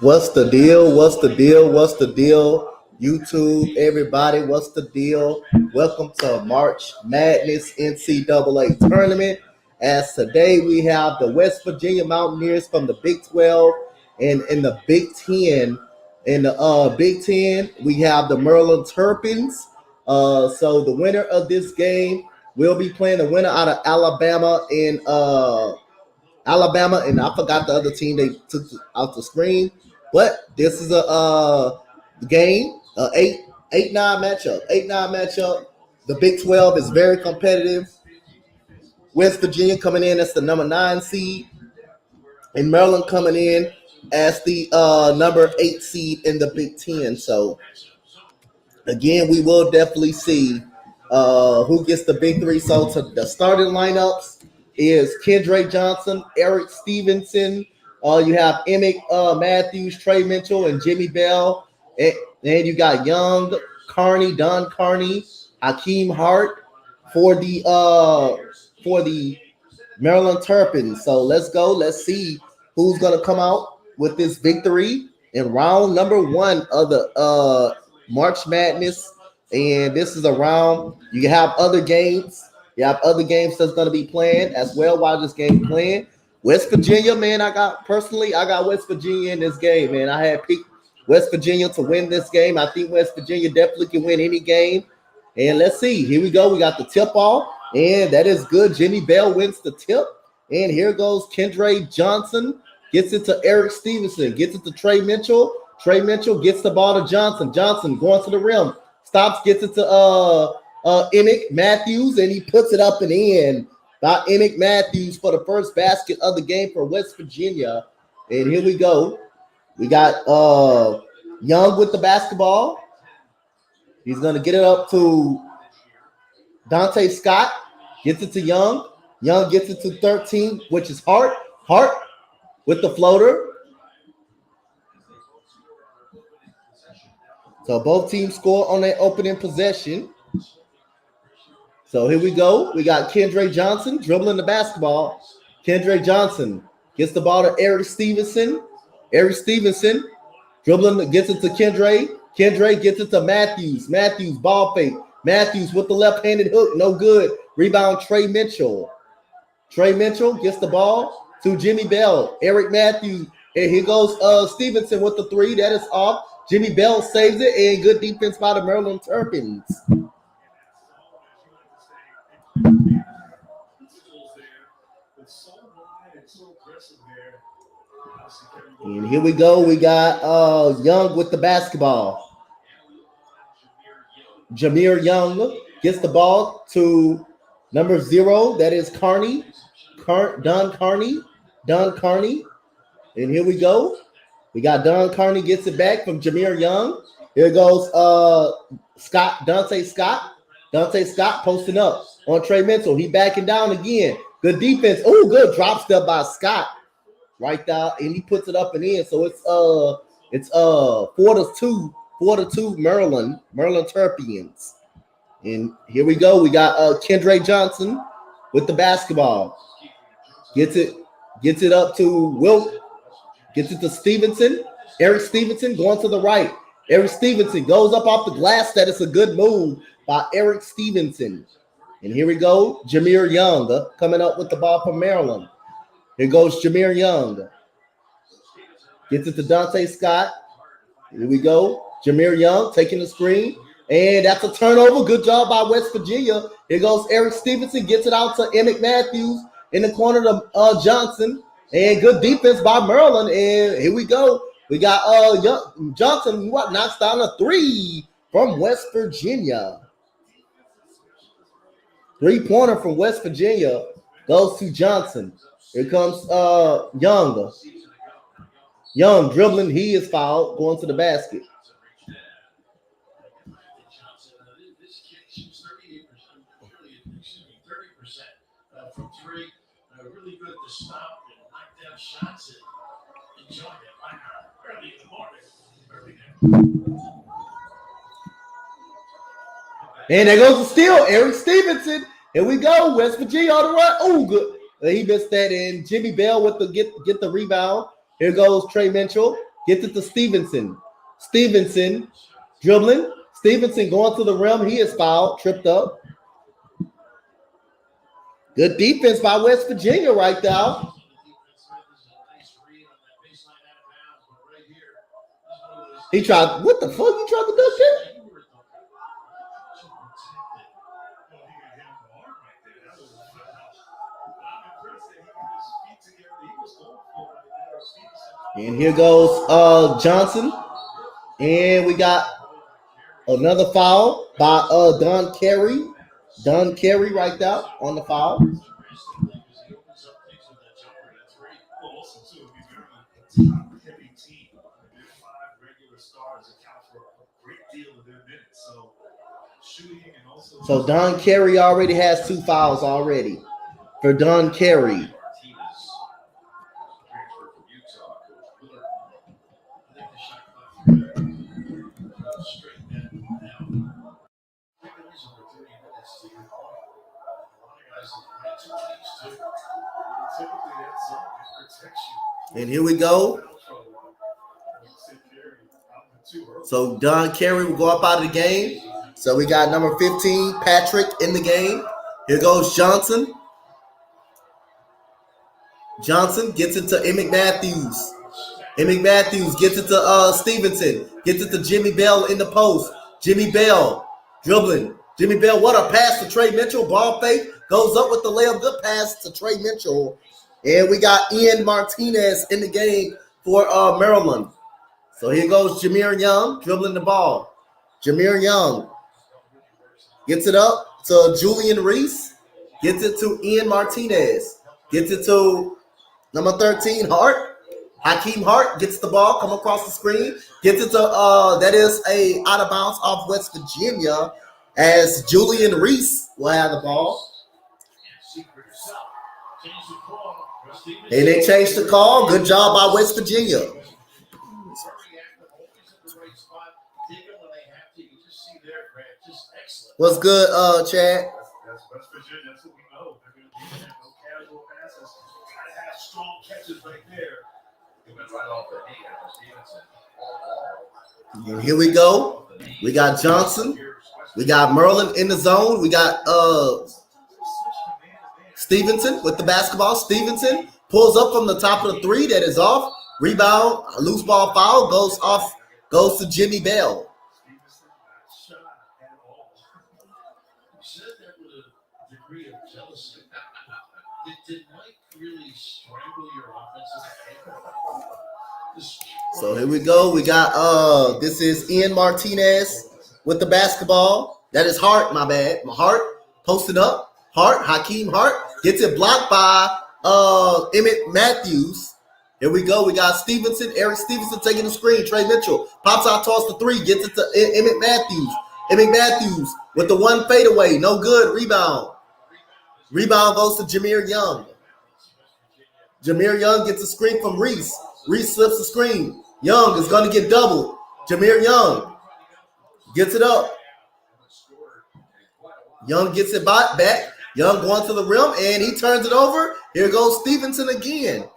What's the deal? What's the deal? What's the deal? YouTube, everybody, what's the deal? Welcome to March Madness NCAA tournament. As today we have the West Virginia Mountaineers from the Big 12 and in the Big 10. In the Big 10, we have the Maryland Terpins. So the winner of this game will be playing the winner out of Alabama and I forgot the other team they took out the screen. But this is a game, 8-9 matchup. 8-9 matchup. The Big 12 is very competitive. West Virginia coming in as the number 9 seed, and Maryland coming in as the number 8 seed in the Big 10. So again, we will definitely see who gets the big three. So to the starting lineups is Kendra Johnson, Eric Stevenson. You have Emmett Matthews, Trey Mitchell, and Jimmy Bell. And then you got Young, Carney, Don Carney, Hakeem Hart for the Maryland Terpins. So let's go. Let's see who's gonna come out with this victory in round number 1 of the March Madness. And this is a round. You have other games. You have other games that's going to be playing as well while this game playing. West Virginia, man, I got West Virginia in this game, man. I had picked West Virginia to win this game. I think West Virginia definitely can win any game. And let's see. Here we go. We got the tip off, and that is good. Jimmy Bell wins the tip. And here goes Kendra Johnson. Gets it to Eric Stevenson. Gets it to Trey Mitchell. Trey Mitchell gets the ball to Johnson. Johnson going to the rim. Stops, gets it to Emmett Matthews, and he puts it up and in by Emmett Matthews for the first basket of the game for West Virginia. And here we go. We got Young with the basketball. He's going to get it up to Dante Scott. Gets it to Young. Young gets it to 13, which is Hart. Hart with the floater. So both teams score on their opening possession. So here we go. We got Kendra Johnson dribbling the basketball. Kendra Johnson gets the ball to Eric Stevenson. Eric Stevenson dribbling, gets it to Kendra. Kendra gets it to Matthews. Matthews, ball fake. Matthews with the left-handed hook. No good. Rebound, Trey Mitchell. Trey Mitchell gets the ball to Jimmy Bell. Eric Matthews. And here goes Stevenson with the 3. That is off. Jimmy Bell saves it, and good defense by the Maryland Terpins. And here we go. We got Young with the basketball. Jameer Young gets the ball to number 0. That is Carney. Don Carney. Don Carney. And here we go. We got Don Carney gets it back from Jameer Young. Here goes Dante Scott. Dante Scott posting up on Trey Mitchell. He backing down again. Good defense. Oh, good drop step by Scott. Right there. And he puts it up and in. So it's 4-2 Maryland Terpins. And here we go. We got Kendra Johnson with the basketball. Gets it up to Wilt. Gets it to Stevenson. Eric Stevenson going to the right. Eric Stevenson goes up off the glass. That is a good move by Eric Stevenson. And here we go. Jameer Young coming up with the ball from Maryland. Here goes Jameer Young. Gets it to Dante Scott. Here we go. Jameer Young taking the screen. And that's a turnover. Good job by West Virginia. Here goes Eric Stevenson. Gets it out to Emmett Matthews in the corner to Johnson. And good defense by Maryland. And here we go. We got Johnson knocks down a 3 from West Virginia. 3-pointer from West Virginia goes to Johnson. Here comes Young. Young dribbling. He is fouled going to the basket. From 3, really good to stop and knock down shots and enjoy it like early in the morning. And there goes the steal. Eric Stevenson. Here we go. West Virginia on the run. Oh, good. He missed that. And Jimmy Bell with the get the rebound. Here goes Trey Mitchell. Gets it to Stevenson. Stevenson dribbling. Stevenson going to the rim. He is fouled, tripped up. Good defense by West Virginia right there. He tried. What the fuck? You tried to do shit? And here goes Johnson. And we got another foul by Don Carey. Don Carey right there on the foul. So Don Carey already has 2 fouls already for Don Carey. And here we go. So Don Carey will go up out of the game. So we got number 15, Patrick, in the game. Here goes Johnson. Johnson gets it to Emmett Matthews. Emmett Matthews gets it to Stevenson. Gets it to Jimmy Bell in the post. Jimmy Bell dribbling. Jimmy Bell, what a pass to Trey Mitchell. Ball fake. Goes up with the layup. Good pass to Trey Mitchell. And we got Ian Martinez in the game for Maryland. So here goes Jameer Young dribbling the ball. Jameer Young gets it up to Julian Reese. Gets it to Ian Martinez. Gets it to number 13, Hart. Hakeem Hart gets the ball, come across the screen. Gets it to, that is a out of bounds off West Virginia as Julian Reese will have the ball. And they changed the call. Good job by West Virginia. What's good, Chad? That's West Virginia. That's what we know. They're going to be no casual passes. Try to have strong catches right there. He went right off the knee after Stevenson. And here we go. We got Johnson. We got Merlin in the zone. We got Stevenson with the basketball. Stevenson pulls up from the top of the 3. That is off. Rebound, loose ball foul, goes off, goes to Jimmy Bell. Did Mike really strangle your offensive? So here we go. We got this is Ian Martinez with the basketball. That is Hart, my bad. Hart posted up. Hart, Hakeem Hart gets it blocked by Emmett Matthews. Here we go. We got Stevenson, Eric Stevenson taking the screen. Trey Mitchell pops out, toss the 3, gets it to Emmett Matthews. Emmett Matthews with the 1 fadeaway. No good. Rebound. Rebound goes to Jameer Young. Jameer Young gets a screen from Reese. Reese slips the screen. Young is going to get doubled. Jameer Young gets it up. Young gets it back. Young going to the rim, and he turns it over. Here goes Stevenson again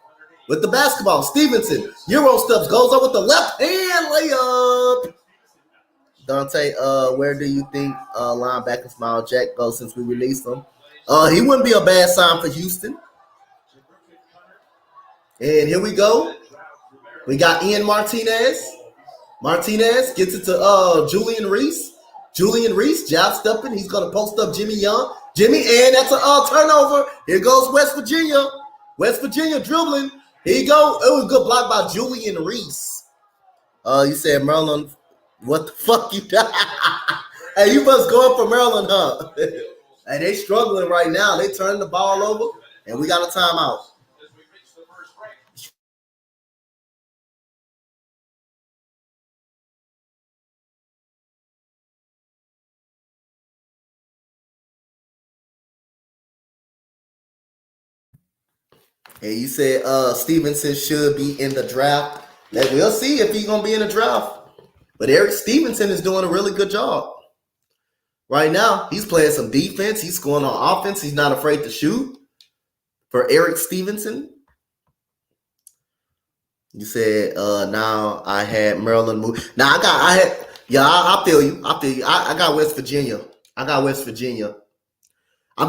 with the basketball. Stevenson, Euro steps, goes up with the left hand layup. Dante, where do you think linebacker Smile Jack goes since we released him? He wouldn't be a bad sign for Houston. And here we go. We got Ian Martinez. Martinez gets it to Julian Reese. Julian Reese, jab stepping. He's going to post up Jimmy Young. Jimmy, and that's a turnover. Here goes West Virginia. West Virginia dribbling. Here you go. It was a good block by Julian Reese. You said Maryland. What the fuck you got? Hey, you must go up for Maryland, huh? And they struggling right now. They turning the ball over, and we got a timeout. And you said Stevenson should be in the draft. We'll see if he's going to be in the draft. But Eric Stevenson is doing a really good job. Right now, he's playing some defense. He's scoring on offense. He's not afraid to shoot. For Eric Stevenson. You said now I had Maryland move. Now I feel you. I got West Virginia. I'm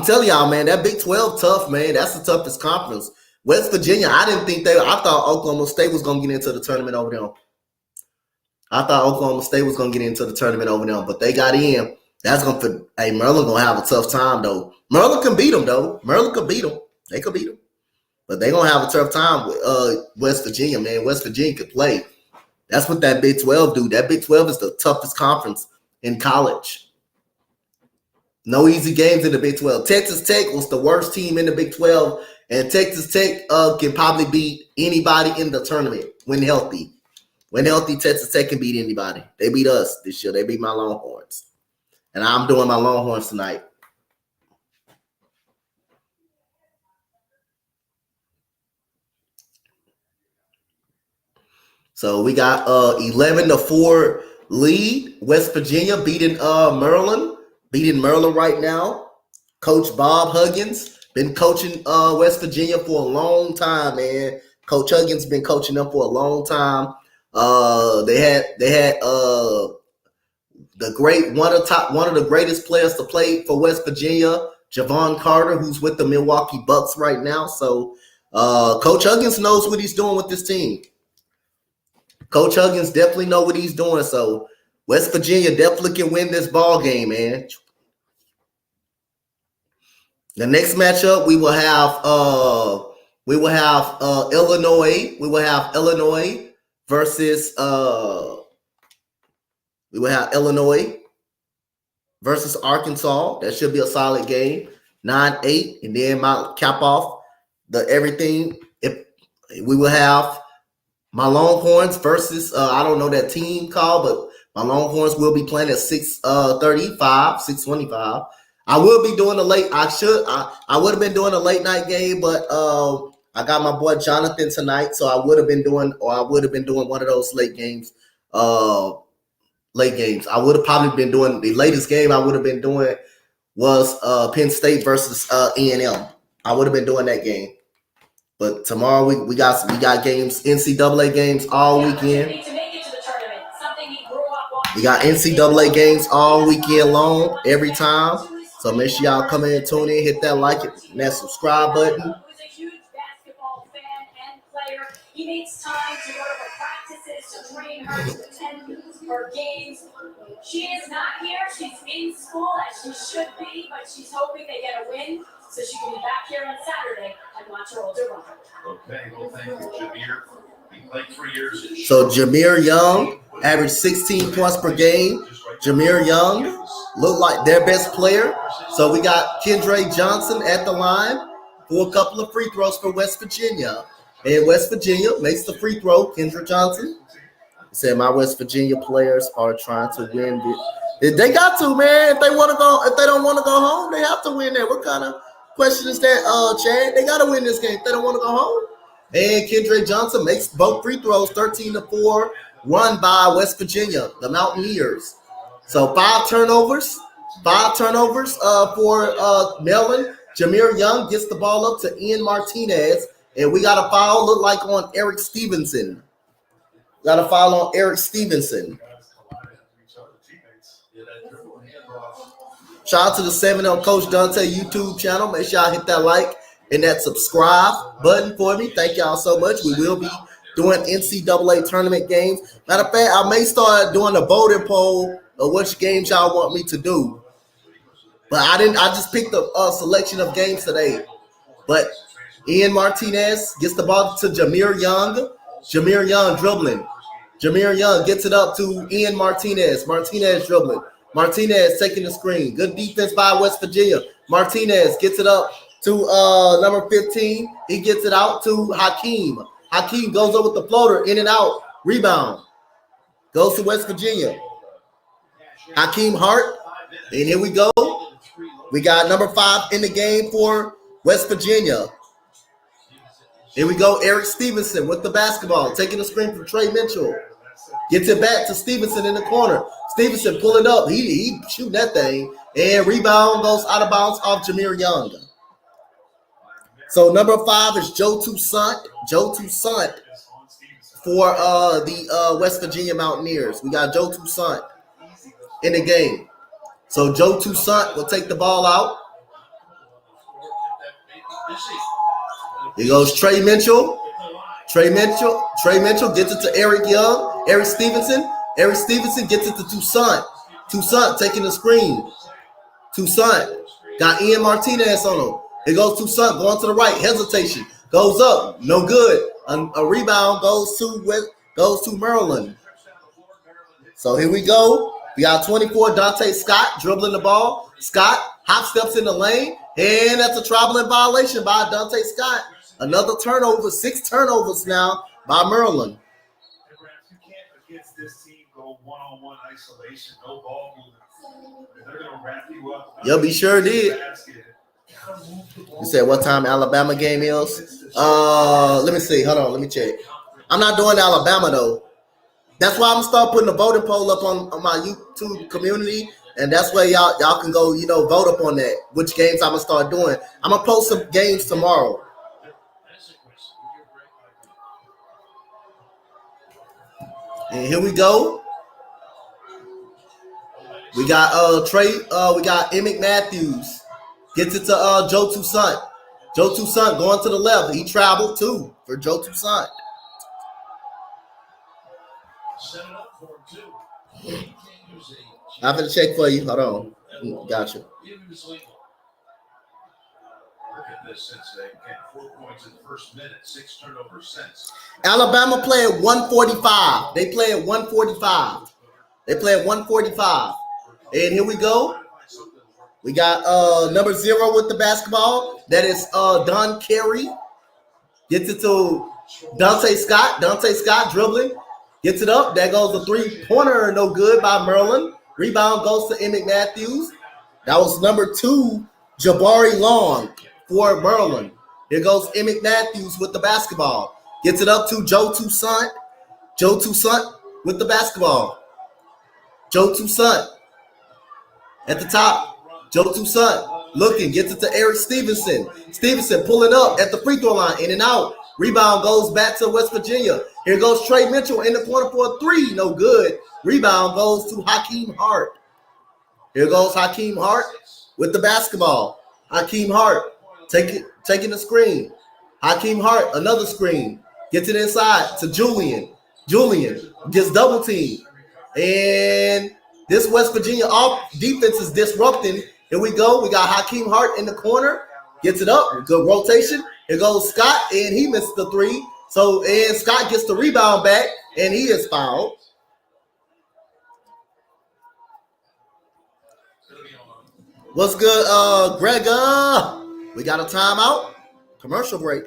telling y'all, man, that Big 12 tough, man. That's the toughest conference. West Virginia, I thought Oklahoma State was gonna get into the tournament over them. But they got in. That's gonna put Maryland gonna have a tough time though. Maryland can beat them though. They could beat them. But they're gonna have a tough time with West Virginia, man. West Virginia could play. That's what that Big 12 do. That Big 12 is the toughest conference in college. No easy games in the Big 12. Texas Tech was the worst team in the Big 12, and Texas Tech can probably beat anybody in the tournament when healthy. When healthy, Texas Tech can beat anybody. They beat us this year. They beat my Longhorns. And I'm doing my Longhorns tonight. So we got 11-4 lead. West Virginia beating Maryland right now. Coach Bob Huggins been coaching West Virginia for a long time, man. Coach Huggins been coaching them for a long time. They had one of the greatest players to play for West Virginia, Javon Carter, who's with the Milwaukee Bucks right now. So Coach Huggins knows what he's doing with this team. Coach Huggins definitely know what he's doing. So West Virginia definitely can win this ball game, man. The next matchup we will have Illinois. We will have Illinois versus Arkansas. That should be a solid game. 9-8, and then my cap off the everything. If we will have my Longhorns versus I don't know that team call, but my Longhorns will be playing at 6:25. I will be doing a late. I would have been doing a late night game, but I got my boy Jonathan tonight, so I would have been doing one of those late games. I would have probably been doing the latest game. I would have been doing was Penn State versus A&M. I would have been doing that game. But tomorrow we got games, NCAA games all weekend. We got NCAA games all weekend long, every time. So make sure y'all come in and tune in, hit that like and that subscribe button. He makes time to go to her practices, to train her, to attend her games. She is not here. She's in school as she should be, but she's hoping they get a win so she can be back here on Saturday and watch her older brother. Okay, well, thank you, Jameer. He played 3 years. So Jameer Young averaged 16 points per game. Jameer Young looked like their best player. So we got Kendra Johnson at the line for a couple of free throws for West Virginia. And West Virginia makes the free throw. Kendra Johnson said, "My West Virginia players are trying to win it. They got to, man. If they want to go, if they don't want to go home, they have to win that. What kind of question is that, Chad? They got to win this game if they don't want to go home." And Kendra Johnson makes both free throws, 13-4, run by West Virginia, the Mountaineers. So 5 turnovers for Maryland. Jameer Young gets the ball up to Ian Martinez. And we got a foul, look like on Eric Stevenson. Shout out to the 7L Coach Dante YouTube channel. Make sure y'all hit that like and that subscribe button for me. Thank y'all so much. We will be doing NCAA tournament games. Matter of fact, I may start doing a voting poll of which games y'all want me to do. But I just picked a selection of games today. But Ian Martinez gets the ball to Jameer Young. Jameer Young dribbling. Jameer Young gets it up to Ian Martinez. Martinez dribbling. Martinez taking the screen. Good defense by West Virginia. Martinez gets it up to number 15. He gets it out to Hakeem. Hakeem goes over with the floater, in and out. Rebound. Goes to West Virginia. Hakeem Hart. And here we go. We got number 5 in the game for West Virginia. Here we go, Eric Stevenson with the basketball, taking the screen from Trey Mitchell. Gets it back to Stevenson in the corner. Stevenson pulling up. He shooting that thing. And rebound goes out of bounds off Jameer Young. So number 5 is Joe Toussaint for the West Virginia Mountaineers. We got Joe Toussaint in the game. So Joe Toussaint will take the ball out. Here goes Trey Mitchell. Trey Mitchell gets it to Eric Young. Eric Stevenson. Eric Stevenson gets it to Toussaint. Toussaint taking the screen. Toussaint got Ian Martinez on him. Here goes Toussaint going to the right. Hesitation. Goes up. No good. A rebound goes to Maryland. So here we go. We got 24, Dante Scott dribbling the ball. Scott hop steps in the lane, and that's a traveling violation by Dante Scott. Another turnover, 6 turnovers now by Maryland. You can't against this team go one-on-one isolation, no ball movement. They're going to wrap you up. Yep, he sure did. You said what time Alabama game is? Let me see. Hold on, let me check. I'm not doing Alabama though. That's why I'm gonna start putting a voting poll up on my YouTube community, and that's where y'all can go, vote up on that. Which games I'm gonna start doing. I'm gonna post some games tomorrow. And here we go. We got we got Emmett Matthews. Gets it to Joe Toussaint. Joe Toussaint going to the left. He traveled too for Joe Toussaint. I'm gonna check for you. Hold on. Gotcha. Look at this since they got 4 points in the first minute, 6 turnovers since. Alabama play at 145. They play at 145. And here we go. We got number 0 with the basketball. That is Don Carey. Gets it to Dante Scott. Dante Scott dribbling. Gets it up. There goes a 3-pointer. No good by Maryland. Rebound goes to Emmett Matthews. That was number 2, Jabari Long for Maryland. Here goes Emmett Matthews with the basketball. Gets it up to Joe Toussaint. Joe Toussaint with the basketball. Joe Toussaint at the top. Joe Toussaint looking. Gets it to Eric Stevenson. Stevenson pulling up at the free throw line. In and out. Rebound goes back to West Virginia. Here goes Trey Mitchell in the corner for a 3. No good. Rebound goes to Hakeem Hart. Here goes Hakeem Hart with the basketball. Hakeem Hart taking the screen. Hakeem Hart, another screen. Gets it inside to Julian. Julian gets double teamed. And this West Virginia defense is disrupting. Here we go. We got Hakeem Hart in the corner. Gets it up. Good rotation. Here goes Scott, and he missed the 3. And Scott gets the rebound back, and he is fouled. What's good, Gregor? We got a timeout. Commercial break.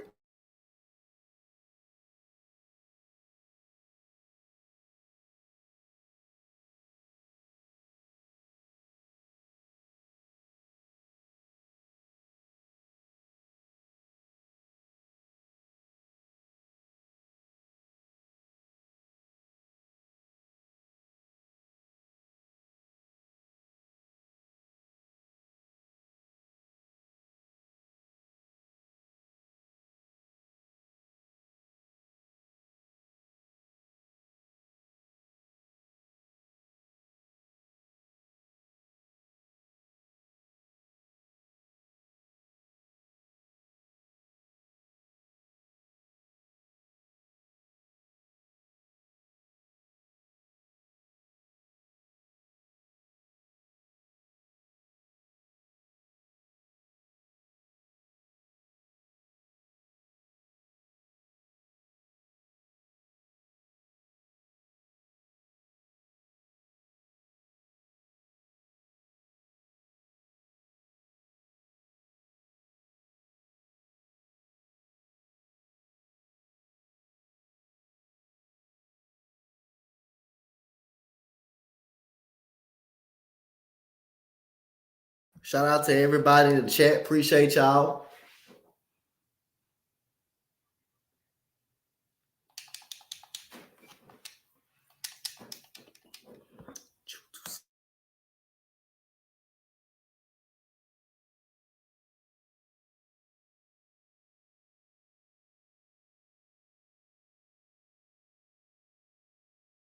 Shout out to everybody in the chat. Appreciate y'all.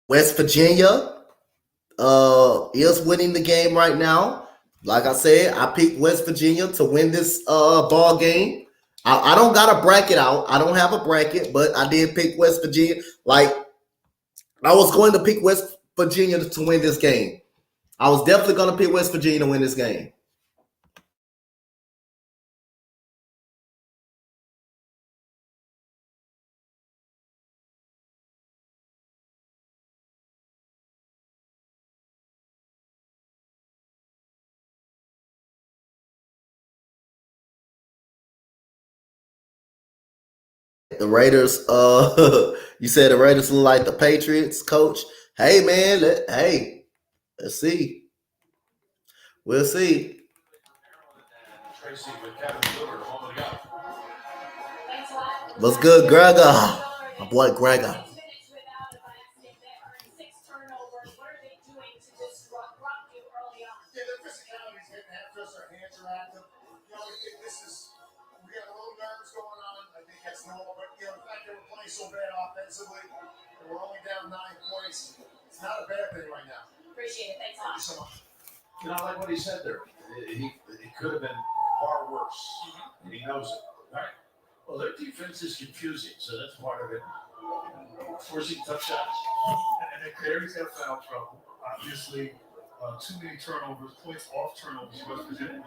West Virginia is winning the game right now. Like I said, I picked West Virginia to win this ball game. I don't got a bracket out. I don't have a bracket, but I did pick West Virginia. Like I was going to pick West Virginia to win this game. I was definitely going to pick West Virginia to win this game. The Raiders, you said the Raiders look like the Patriots, coach. Hey man, let's see. We'll see. Tracy with Kevin Stewart a moment ago. What's good, Gregor? My boy Gregor. Yeah, their physicality is getting after us. Our hands are active. We got a little nerves going on. I think that's normal. But, the fact that we're playing so bad offensively and we're only down 9 points, it's not a bad thing right now. Appreciate it. Thanks a Thank lot. you so much. I like what he said there. It could have been far worse. And he knows it. Right? Well, their defense is confusing, so that's part of it. Forcing tough shots. And Clary's got foul trouble. Obviously, too many turnovers, points off turnovers. West Virginia.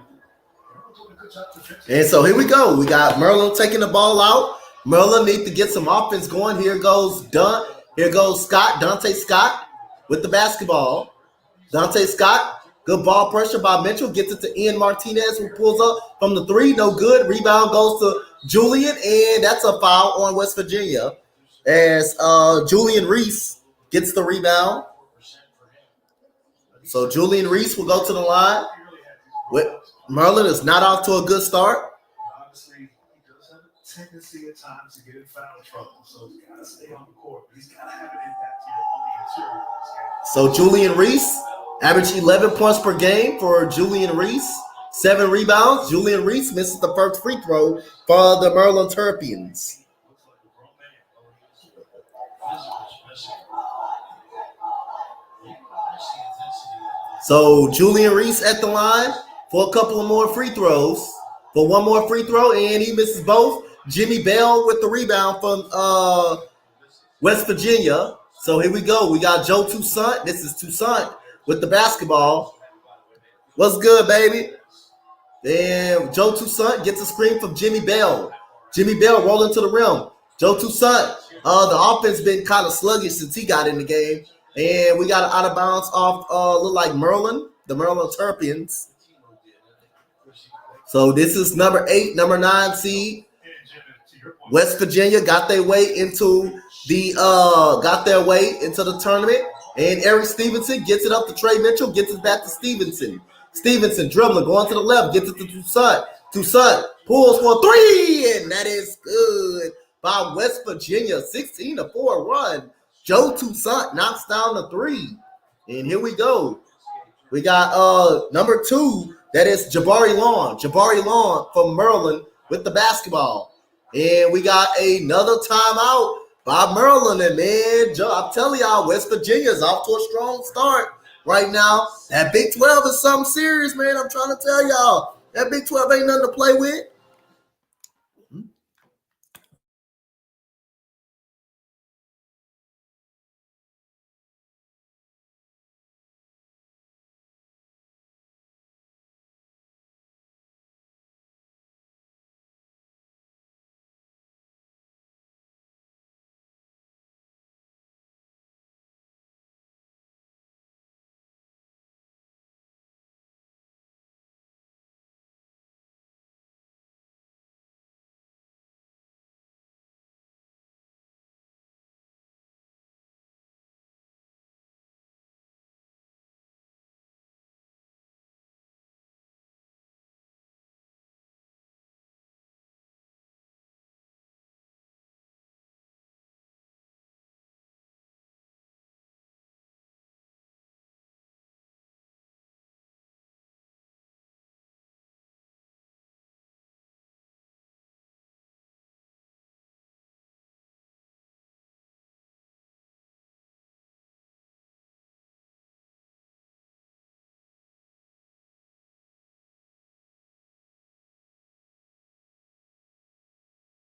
Doing a good job defensively. And so here we go. We got Merlin taking the ball out. Merlin needs to get some offense going. Here goes Scott, Dante Scott with the basketball. Dante Scott, good ball pressure by Mitchell. Gets it to Ian Martinez, who pulls up from the three. No good. Rebound goes to Julian, and that's a foul on West Virginia as Julian Reese gets the rebound. So Julian Reese will go to the line. Merlin is not off to a good start. Obviously, he does have a tendency at times to get in foul trouble, so he's got to stay on the court. But he's got to have an impact here on the interior of this game. So Julian Reese averaged 11 points per game for Julian Reese. 7 rebounds. Julian Reese misses the first free throw for the Merlin Terpins. So Julian Reese at the line for a couple of more free throws. For one more free throw, and he misses both. Jimmy Bell with the rebound from West Virginia. So here we go. We got Joe Toussaint. This is Toussaint with the basketball. What's good, baby? And Joe Toussaint gets a screen from Jimmy Bell. Jimmy Bell rolling to the rim. Joe Toussaint. The offense been kind of sluggish since he got in the game. And we got an out of bounds off look like Merlin, the Merlin Terpins. So this is number 8, number 9 seed. West Virginia got their way into the tournament. And Eric Stevenson gets it up to Trey Mitchell, gets it back to Stevenson. Stevenson dribbling, going to the left, gets it to Toussaint. Toussaint pulls for 3, and that is good by West Virginia. 16-4 run. Joe Toussaint knocks down the 3. And here we go. We got number 2, that is Jabari Long. Jabari Long from Merlin with the basketball. And we got another timeout by Merlin. And man, Joe, I'm telling y'all, West Virginia is off to a strong start right now. That Big 12 is something serious, man. I'm trying to tell y'all. That Big 12 ain't nothing to play with.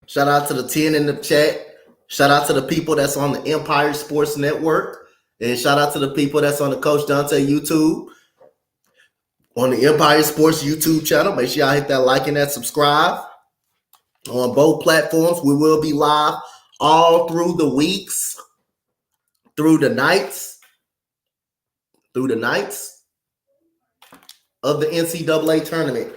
Shout out to the 10 in the chat. Shout out to the people that's on the Empire Sports Network. And shout out to the people that's on the Coach Dante YouTube. On the Empire Sports YouTube channel. Make sure y'all hit that like and that subscribe. On both platforms, we will be live all through the weeks, through the nights of the NCAA tournament.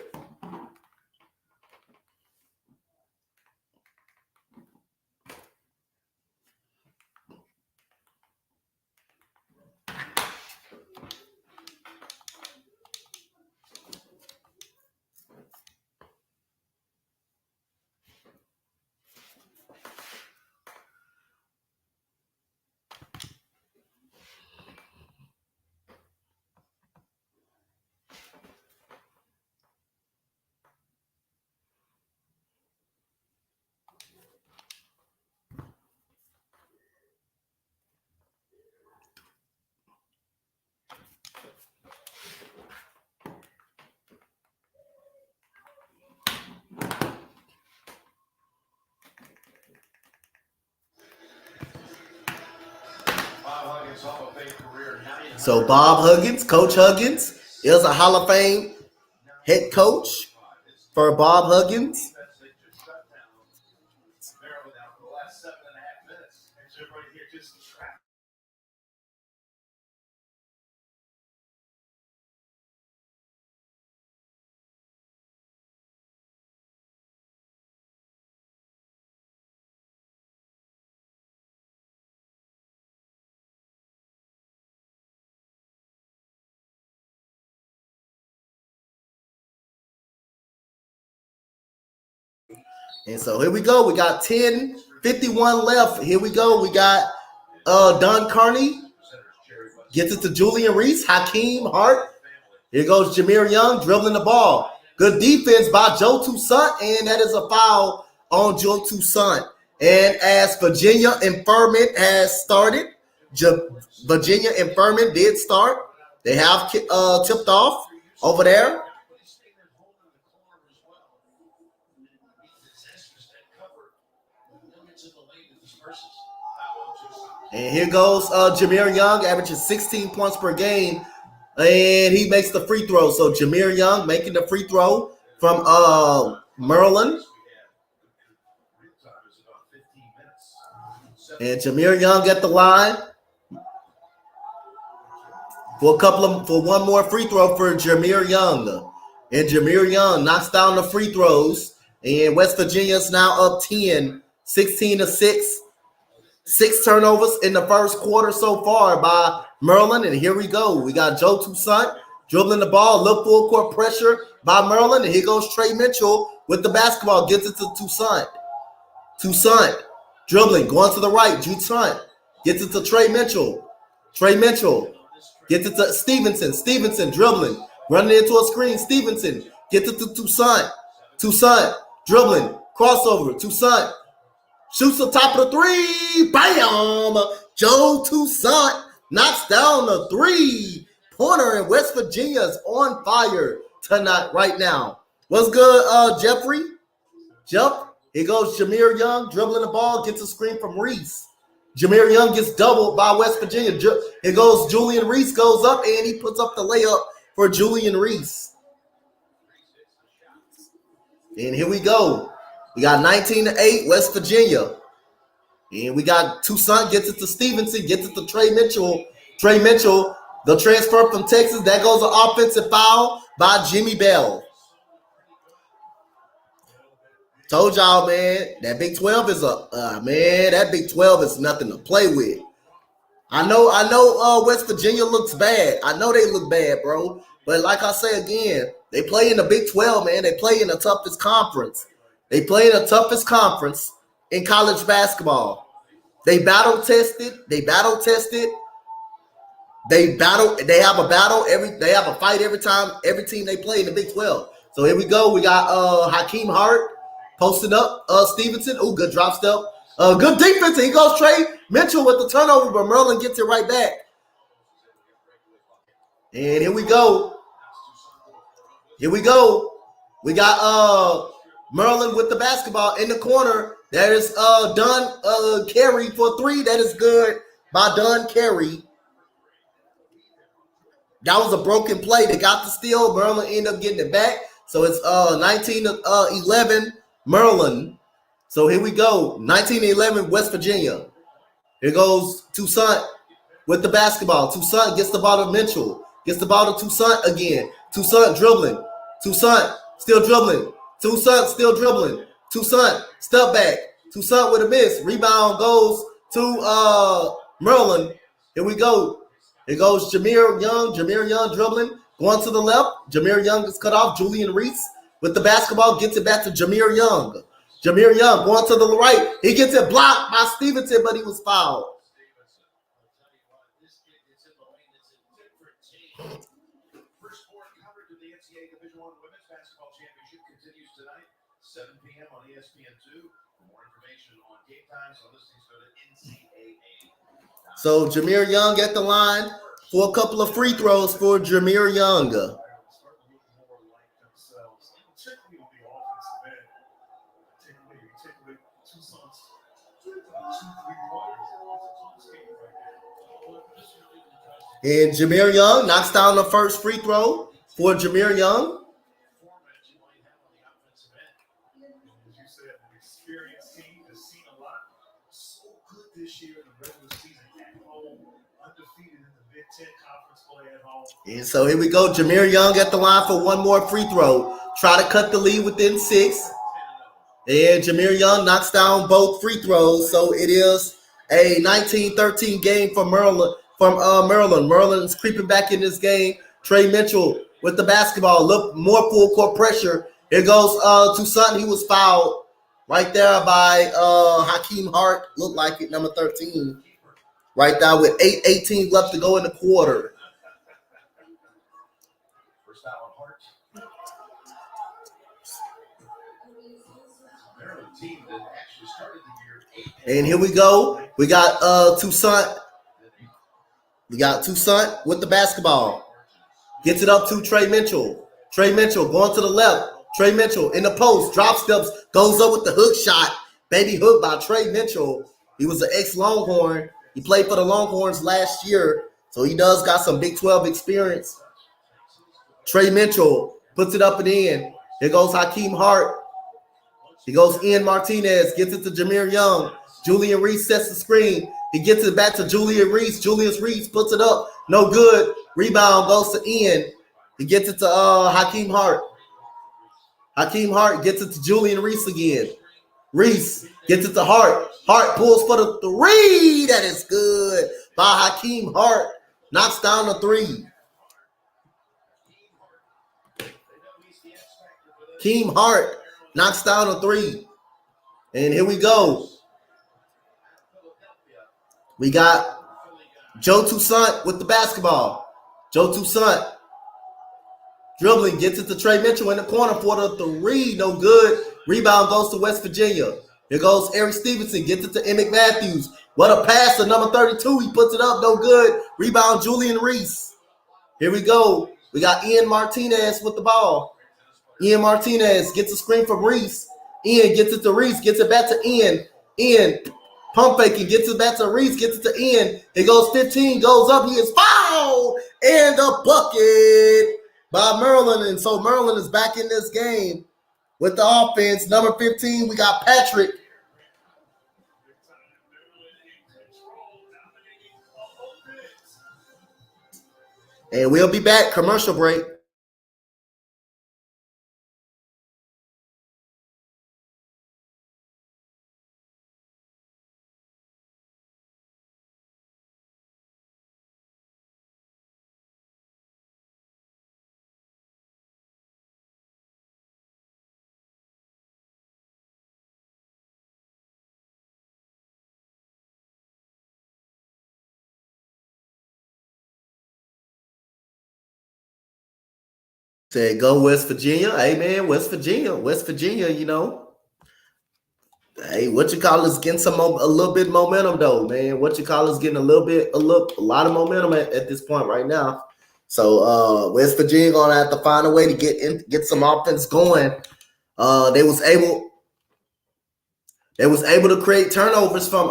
So Bob Huggins, Coach Huggins, is a Hall of Fame head coach for Bob Huggins. And so here we go. We got 10:51 left. Here we go. We got Don Carney. Gets it to Julian Reese. Hakeem Hart. Here goes Jameer Young dribbling the ball. Good defense by Joe Toussaint. And that is a foul on Joe Toussaint. And as Virginia Inferment has started, Virginia Inferment did start. They have tipped off over there. And here goes Jameer Young, averaging 16 points per game, and he makes the free throw. So Jameer Young making the free throw from Maryland. And Jameer Young at the line for one more free throw for Jameer Young. And Jameer Young knocks down the free throws. And West Virginia is now up 10, 16-6. 6 turnovers in the first quarter so far by Maryland. And here we go. We got Joe Toussaint dribbling the ball. Look, full court pressure by Maryland. And here goes Trey Mitchell with the basketball. Gets it to Toussaint. Toussaint dribbling, going to the right. Toussaint gets it to Trey Mitchell. Trey Mitchell gets it to Stevenson. Stevenson dribbling, running into a screen. Stevenson gets it to Toussaint. Toussaint dribbling, crossover. Toussaint shoots the top of the three. Bam! Joe Toussaint knocks down the three-pointer, and West Virginia is on fire tonight, right now. What's good, Jeffrey? Jump. Here goes Jameer Young dribbling the ball, gets a screen from Reese. Jameer Young gets doubled by West Virginia. Here goes Julian Reese, goes up, and he puts up the layup for Julian Reese. And here we go. We got 19-8, West Virginia. And we got Toussaint gets it to Stevenson, gets it to Trey Mitchell. Trey Mitchell, the transfer from Texas. That goes an offensive foul by Jimmy Bell. Told y'all, man, that Big 12 is that Big 12 is nothing to play with. I know West Virginia looks bad. I know they look bad, bro. But like I say again, they play in the Big 12, man. They play in the toughest conference. They play in the toughest conference in college basketball. They battle tested. They have a battle they have a fight every time, every team they play in the Big 12. So here we go. We got Hakeem Hart posting up Stevenson. Oh, good drop step. Good defense. Here goes Trey Mitchell with the turnover, but Maryland gets it right back. And here we go. We got Maryland with the basketball in the corner. That is Dunn Carey for 3. That is good by Dunn Carey. That was a broken play. They got the steal. Maryland ended up getting it back. So it's 19-11 Maryland. So here we go. 19-11 West Virginia. Here goes Toussaint with the basketball. Toussaint gets the ball to Mitchell. Gets the ball to Toussaint again. Toussaint dribbling. Toussaint still dribbling. Toussaint still dribbling. Toussaint step back. Toussaint with a miss. Rebound goes to Maryland. Here we go. Here goes Jameer Young. Jameer Young dribbling. Going to the left. Jameer Young is cut off. Julian Reese with the basketball gets it back to Jameer Young. Jameer Young going to the right. He gets it blocked by Stevenson, but he was fouled. First four coverage of the NCAA Division I Women's Basketball Championship continues tonight, 7 p.m. on ESPN2. For more information on game times and listings, go to NCAA. So Jameer Young at the line for a couple of free throws for Jameer Young. And Jameer Young knocks down the first free throw for Jameer Young. This year in the regular season at home, undefeated in the Big Ten Conference play at home. And so here we go. Jameer Young at the line for one more free throw. Try to cut the lead within 6. And Jameer Young knocks down both free throws. So it is a 19-13 game for Maryland. Maryland. Maryland is creeping back in this game. Trey Mitchell with the basketball. Look, more full court pressure. Here goes Toussaint. He was fouled right there by Hakeem Hart. Looked like it, number 13. Right there with 8:18 left to go in the quarter. First foul on Hart. Maryland team that actually started the year 8. And here we go. We got Toussaint. We got Toussaint with the basketball. Gets it up to Trey Mitchell. Trey Mitchell going to the left. Trey Mitchell in the post. Drop steps. Goes up with the hook shot. Baby hook by Trey Mitchell. He was an ex-Longhorn. He played for the Longhorns last year. So he does got some Big 12 experience. Trey Mitchell puts it up and in. Here goes Hakeem Hart. He goes Ian Martinez. Gets it to Jameer Young. Julian Reese sets the screen. He gets it back to Julius Reese. Julius Reese puts it up. No good. Rebound goes to Ian. He gets it to Hakeem Hart. Hakeem Hart gets it to Julian Reese again. Reese gets it to Hart. Hart pulls for the 3. That is good by Hakeem Hart. Knocks down the 3. Hakeem Hart knocks down a 3. And here we go. We got Joe Toussaint with the basketball. Joe Toussaint dribbling, gets it to Trey Mitchell in the corner for the 3. No good. Rebound goes to West Virginia. Here goes Eric Stevenson. Gets it to Emmett Matthews. What a pass to number 32. He puts it up. No good. Rebound Julian Reese. Here we go. We got Ian Martinez with the ball. Ian Martinez gets a screen from Reese. Ian gets it to Reese. Gets it back to Ian. Ian pump faking. Gets it back to Reese. Gets it to Ian. It goes 15. Goes up. He is fouled. And a bucket by Maryland. And so Maryland is back in this game with the offense. Number 15, we got Patrick. And we'll be back. Commercial break. Said go West Virginia. Hey man, West Virginia, you know. Hey, what you call is getting a little bit momentum though, man. What you call is getting a lot of momentum at this point right now. So West Virginia gonna have to find a way to get some offense going. They was able They was able to create turnovers from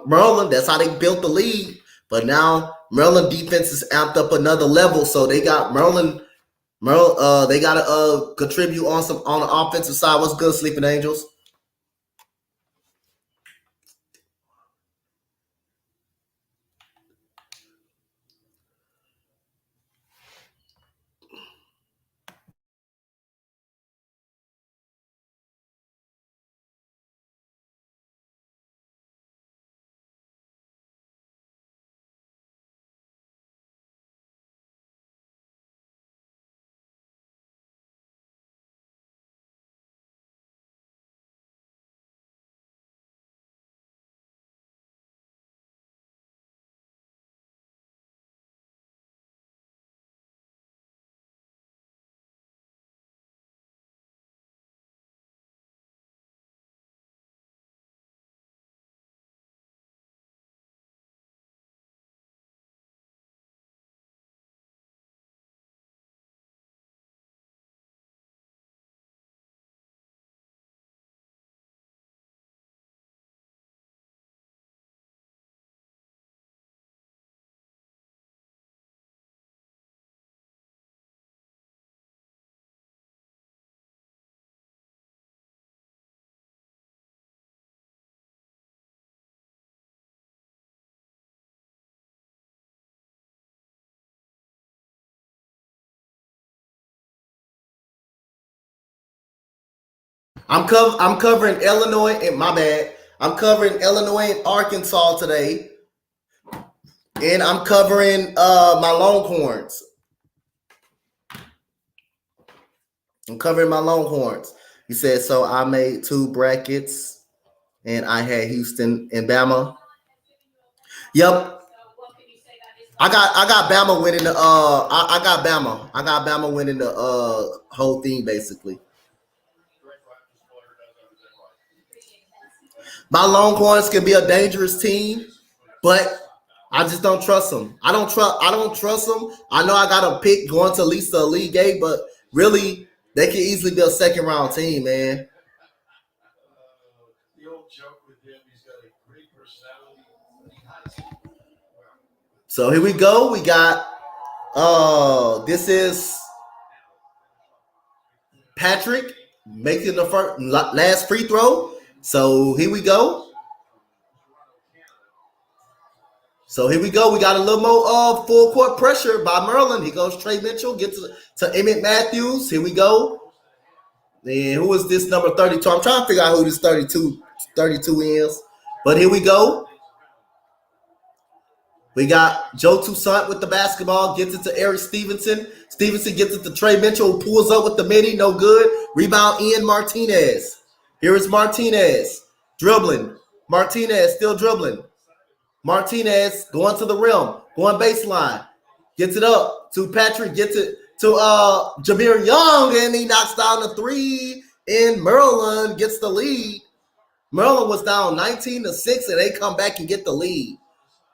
Maryland. That's how they built the lead. But now Maryland defense is amped up another level. So they got Maryland. They gotta contribute on the offensive side. What's good, Sleeping Angels? I'm covering Illinois and my bad. I'm covering Illinois and Arkansas today. And I'm covering my Longhorns. I'm covering my Longhorns. He said, so I made 2 brackets and I had Houston and Bama. Yep. I got Bama winning the I got Bama winning the whole thing basically. My Longhorns can be a dangerous team, but I just don't trust them. I don't trust them. I know I got a pick going to at least the Elite Eight, but really they can easily be a second round team, man. The old joke with him, he's got a great personality. So here we go. We got this is Patrick making the last free throw. So here we go. We got a little more full court pressure by Maryland. Here goes Trey Mitchell. Gets to Emmett Matthews. Here we go. And who is this number 32? I'm trying to figure out who this 32 is. But here we go. We got Joe Toussaint with the basketball. Gets it to Eric Stevenson. Stevenson gets it to Trey Mitchell, who pulls up with the midi. No good. Rebound Ian Martinez. Here is Martinez. Dribbling. Martinez still dribbling. Martinez going to the rim. Going baseline. Gets it up to Patrick. Gets it to Jameer Young. And he knocks down the 3. And Maryland gets the lead. Maryland was down 19-6. And they come back and get the lead.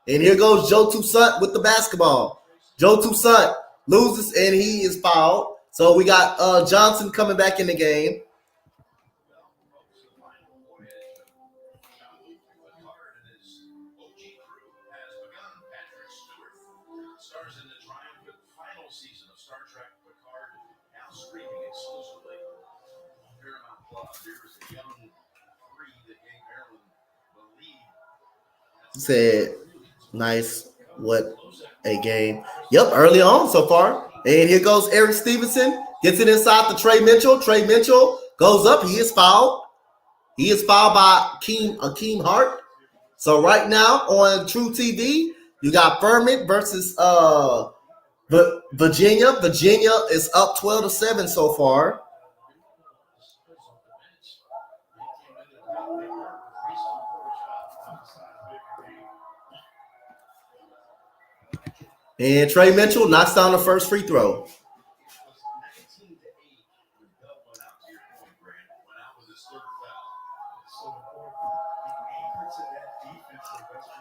And here goes Joe Toussaint with the basketball. Joe Toussaint loses and he is fouled. So we got Johnson coming back in the game. Stars in the triumphant final season of Star Trek Picard, now streaming exclusively on Paramount Plus. Here's a young 3 that gave Maryland the lead. Said, nice. What a game. Yep, early on so far. And here goes Eric Stevenson. Gets it inside to Trey Mitchell. Trey Mitchell goes up. He is fouled. He is fouled by Akeem Hart. So right now on True TV, you got Furman versus Virginia. Virginia is up 12-7 so far. And Trey Mitchell knocks down the first free throw.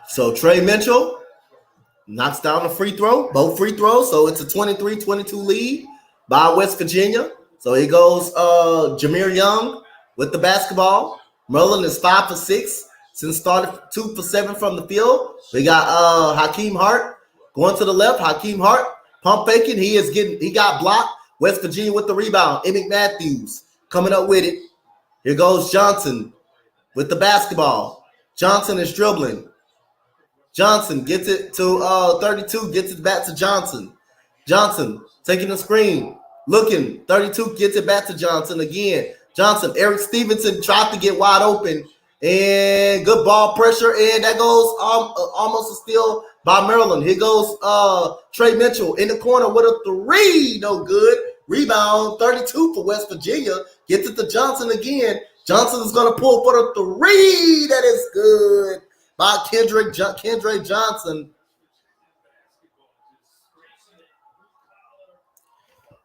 So Trey Mitchell knocks down the free throw, both free throws. So it's a 23-22 lead by West Virginia. So here goes Jameer Young. with the basketball. Merlin is 5 for 6 since started 2 for 7 from the field. We got Hakeem Hart going to the left. Hakeem Hart pump faking. He got blocked. West Virginia with the rebound. Emmett Matthews coming up with it. Here goes Johnson with the basketball. Johnson is dribbling. Johnson gets it to 32, gets it back to Johnson. Johnson taking the screen, looking. 32 gets it back to Johnson again. Johnson, Eric Stevenson tried to get wide open, and good ball pressure, and that goes almost a steal by Maryland. Here goes Trey Mitchell in the corner with a 3, no good. Rebound, 32 for West Virginia. Gets it to Johnson again. Johnson is going to pull for the 3. That is good by Kendrick Johnson.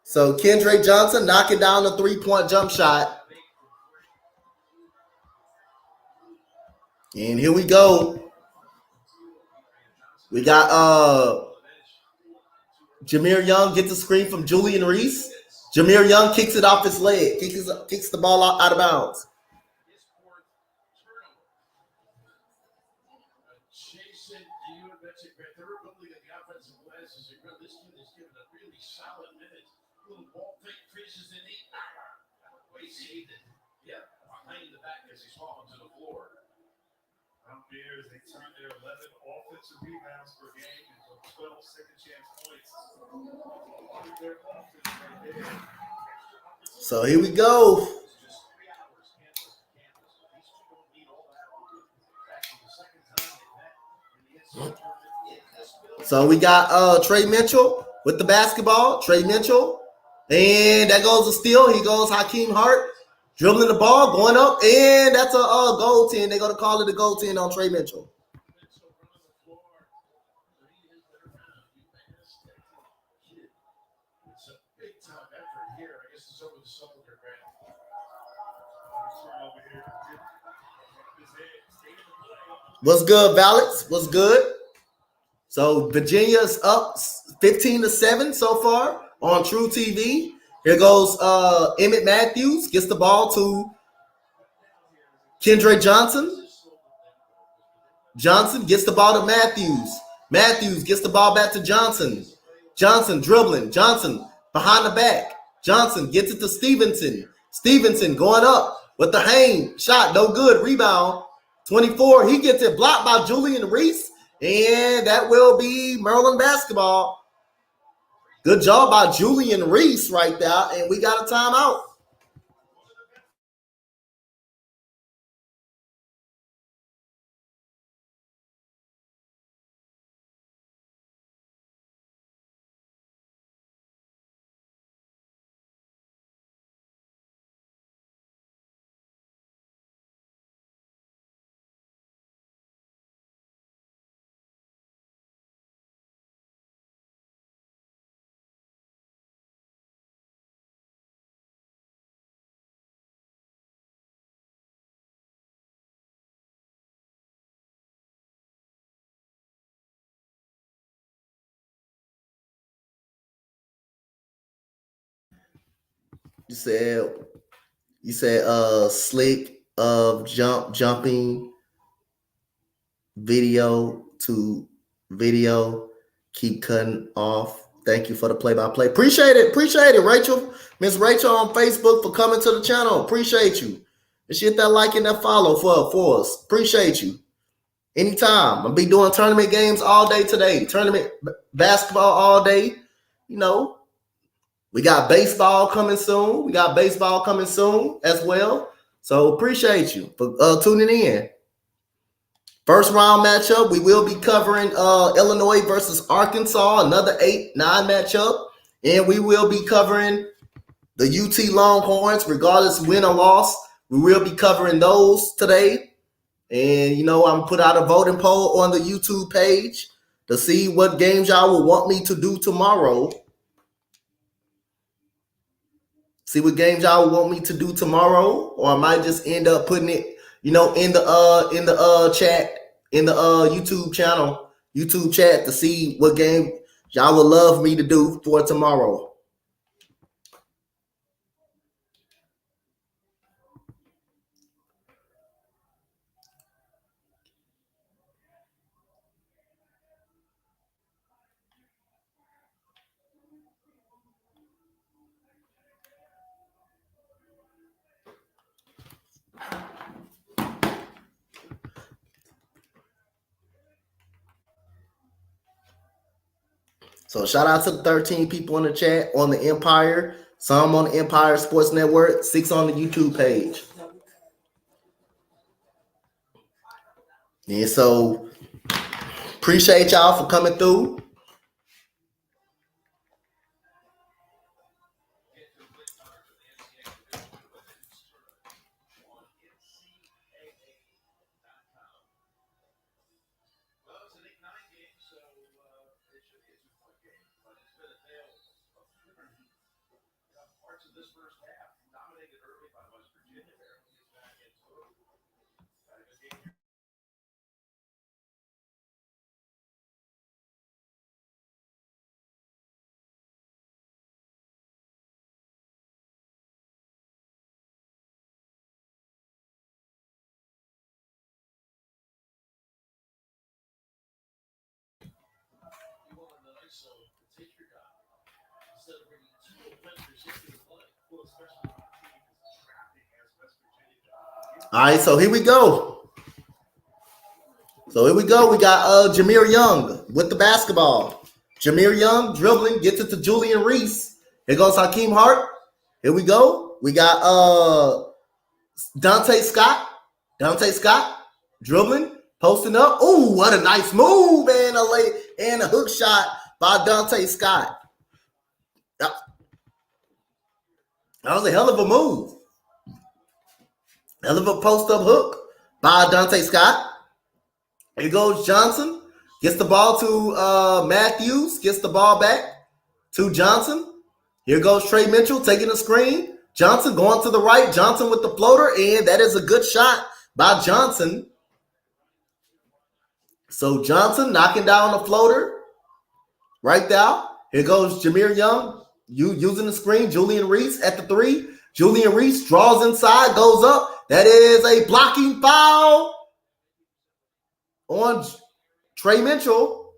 So Kendrick Johnson knocking down the 3-point jump shot. And here we go. We got Jameer Young gets a screen from Julian Reese. Jameer Young kicks it off his leg, kicks the ball out of bounds. Jason, you had mentioned they were building the offensive glass. This kid is given a really solid minute. Little ball fake finishes in the way he saved it. Yeah, behind the back as he's falling to the floor. Mountaineers, they turned their 11 offensive rebounds per game into 12 second chance points. Their offense right there. So here we go. So we got Trey Mitchell with the basketball. Trey Mitchell. And that goes a steal. He goes Hakeem Hart. Dribbling the ball, going up, and that's a goaltend. They're going to call it a goaltend on Trey Mitchell. It's a big-time effort here. I guess it's over the shoulder, What's good, Valix? What's good? So Virginia's up 15-7 so far on True TV. Here goes Emmett Matthews, gets the ball to Kendrick Johnson. Johnson gets the ball to Matthews. Matthews gets the ball back to Johnson. Johnson dribbling. Johnson behind the back. Johnson gets it to Stevenson. Stevenson going up with the hang. Shot, no good. Rebound. 24. He gets it blocked by Julian Reese. And that will be Maryland basketball. Good job by Julian Reese right there. And we got a timeout. You said slick of jumping video to video, keep cutting off. Thank you for the play-by-play. Appreciate it, Rachel. Miss Rachel on Facebook for coming to the channel. Appreciate you. And hit that like and that follow for us. Appreciate you. Anytime. I'll be doing tournament games all day today. Tournament basketball all day. You know, we got baseball coming soon. As well. So appreciate you for tuning in. First round matchup, we will be covering Illinois versus Arkansas, another 8-9 matchup. And we will be covering the UT Longhorns, regardless win or loss. We will be covering those today. And, you know, I'm going to put out a voting poll on the YouTube page to see what games y'all will want me to do tomorrow. Or I might just end up putting it, you know, in the chat, in the YouTube chat to see what game y'all would love me to do for tomorrow. So shout out to the 13 people in the chat on the Empire, some on the Empire Sports Network, 6 on the YouTube page. And so appreciate y'all for coming through. All right, so here we go. We got Jameer Young with the basketball. Jameer Young dribbling, gets it to Julian Reese. Here goes Hakeem Hart. Here we go. We got Dante Scott. Dante Scott dribbling, posting up. Oh, what a nice move, and a hook shot by Dante Scott. That was a hell of a move. Hell of a post-up hook by Dante Scott. Here goes Johnson. Gets the ball to Matthews. Gets the ball back to Johnson. Here goes Trey Mitchell taking the screen. Johnson going to the right. Johnson with the floater, and that is a good shot by Johnson. So Johnson knocking down the floater right there. Here goes Jameer Young using the screen. Julian Reese at the 3. Julian Reese draws inside, goes up. That is a blocking foul on Trey Mitchell.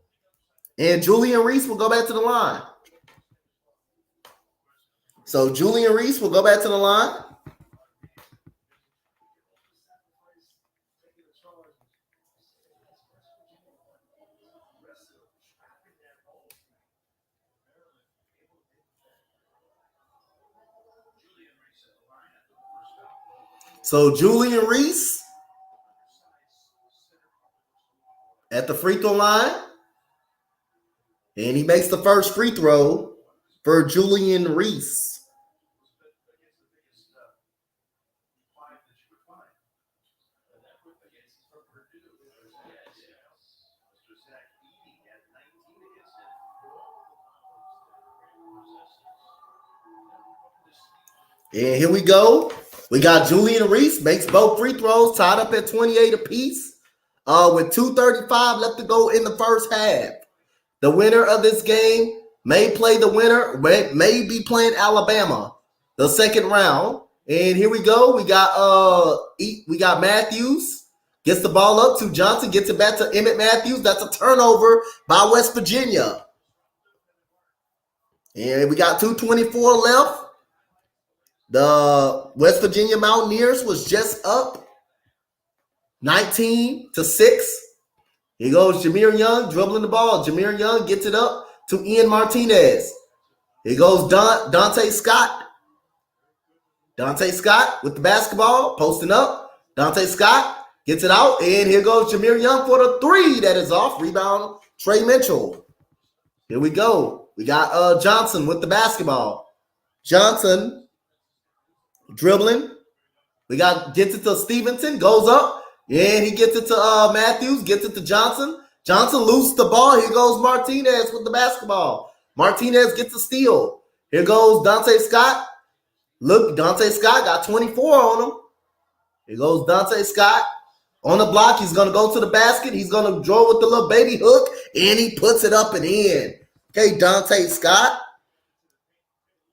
And Julian Reese will go back to the line. So Julian Reese will go back to the line. So Julian Reese at the free throw line. And he makes the first free throw for Julian Reese. And here we go. We got Julian Reese makes both free throws, tied up at 28 apiece, with 2:35 left to go in the first half. The winner of this game may play the winner, may be playing Alabama, the second round. And here we go. We got Matthews, gets the ball up to Johnson, gets it back to Emmett Matthews. That's a turnover by West Virginia. And we got 2:24 left. The West Virginia Mountaineers was just up 19-6. Here goes Jameer Young dribbling the ball. Jameer Young gets it up to Ian Martinez. Here goes Dante Scott. Dante Scott with the basketball, posting up. Dante Scott gets it out, and here goes Jameer Young for the 3 that is off. Rebound, Trey Mitchell. Here we go. We got Johnson with the basketball. Johnson dribbling. Gets it to Stevenson, goes up, and he gets it to Matthews, gets it to Johnson. Johnson loses the ball. Here goes Martinez with the basketball. Martinez gets a steal. Here goes Dante Scott. Look, Dante Scott got 24 on him. Here goes Dante Scott on the block. He's going to go to the basket. He's going to draw with the little baby hook, and he puts it up and in. Okay, Dante Scott.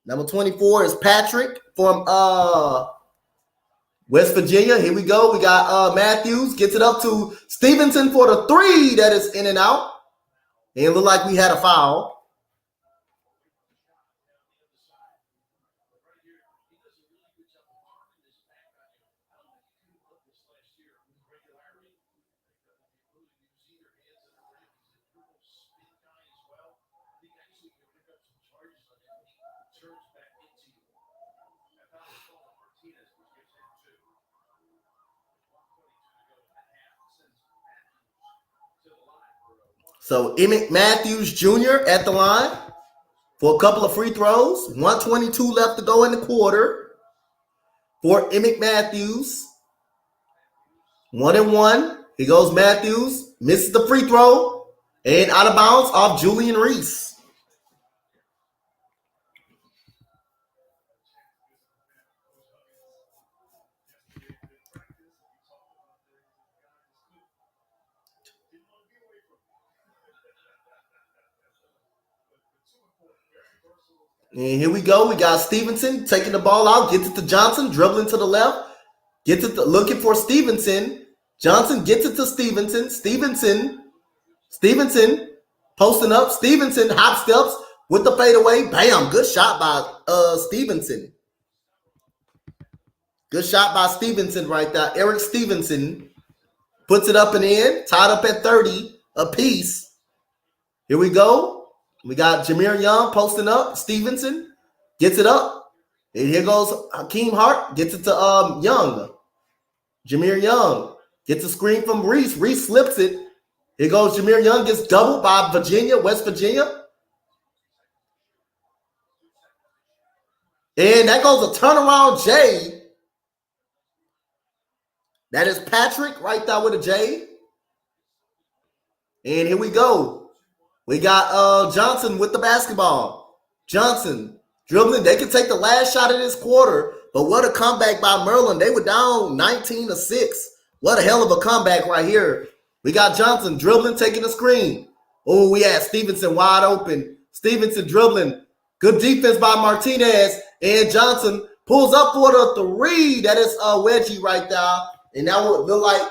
Number 24 is Patrick from West Virginia. Here we go. We got Matthews. Gets it up to Stevenson for the 3 that is in and out. And it looked like we had a foul. So Emmett Matthews Jr. at the line for a couple of free throws. 122 left to go in the quarter for Emmett Matthews. 1-1. Here goes Matthews. Misses the free throw. And out of bounds off Julian Reese. And here we go. We got Stevenson taking the ball out. Gets it to Johnson. Dribbling to the left. Gets it to, looking for Stevenson. Johnson gets it to Stevenson. Stevenson posting up. Stevenson hop steps with the fadeaway. Bam. Good shot by Stevenson. Good shot by Stevenson right there. Eric Stevenson puts it up and in. Tied up at 30 apiece. Here we go. We got Jameer Young posting up. Stevenson gets it up. And here goes Hakeem Hart. Gets it to Young. Jameer Young gets a screen from Reese. Reese slips it. Here goes Jameer Young. Gets doubled by West Virginia. And that goes a turnaround J. That is Patrick right there with a J. And here we go. We got Johnson with the basketball. Johnson dribbling. They can take the last shot of this quarter, but what a comeback by Maryland. They were down 19-6. What a hell of a comeback right here. We got Johnson dribbling, taking the screen. Oh, we had Stevenson wide open. Stevenson dribbling. Good defense by Martinez. And Johnson pulls up for the three. That is wedgie right there. And that would look like,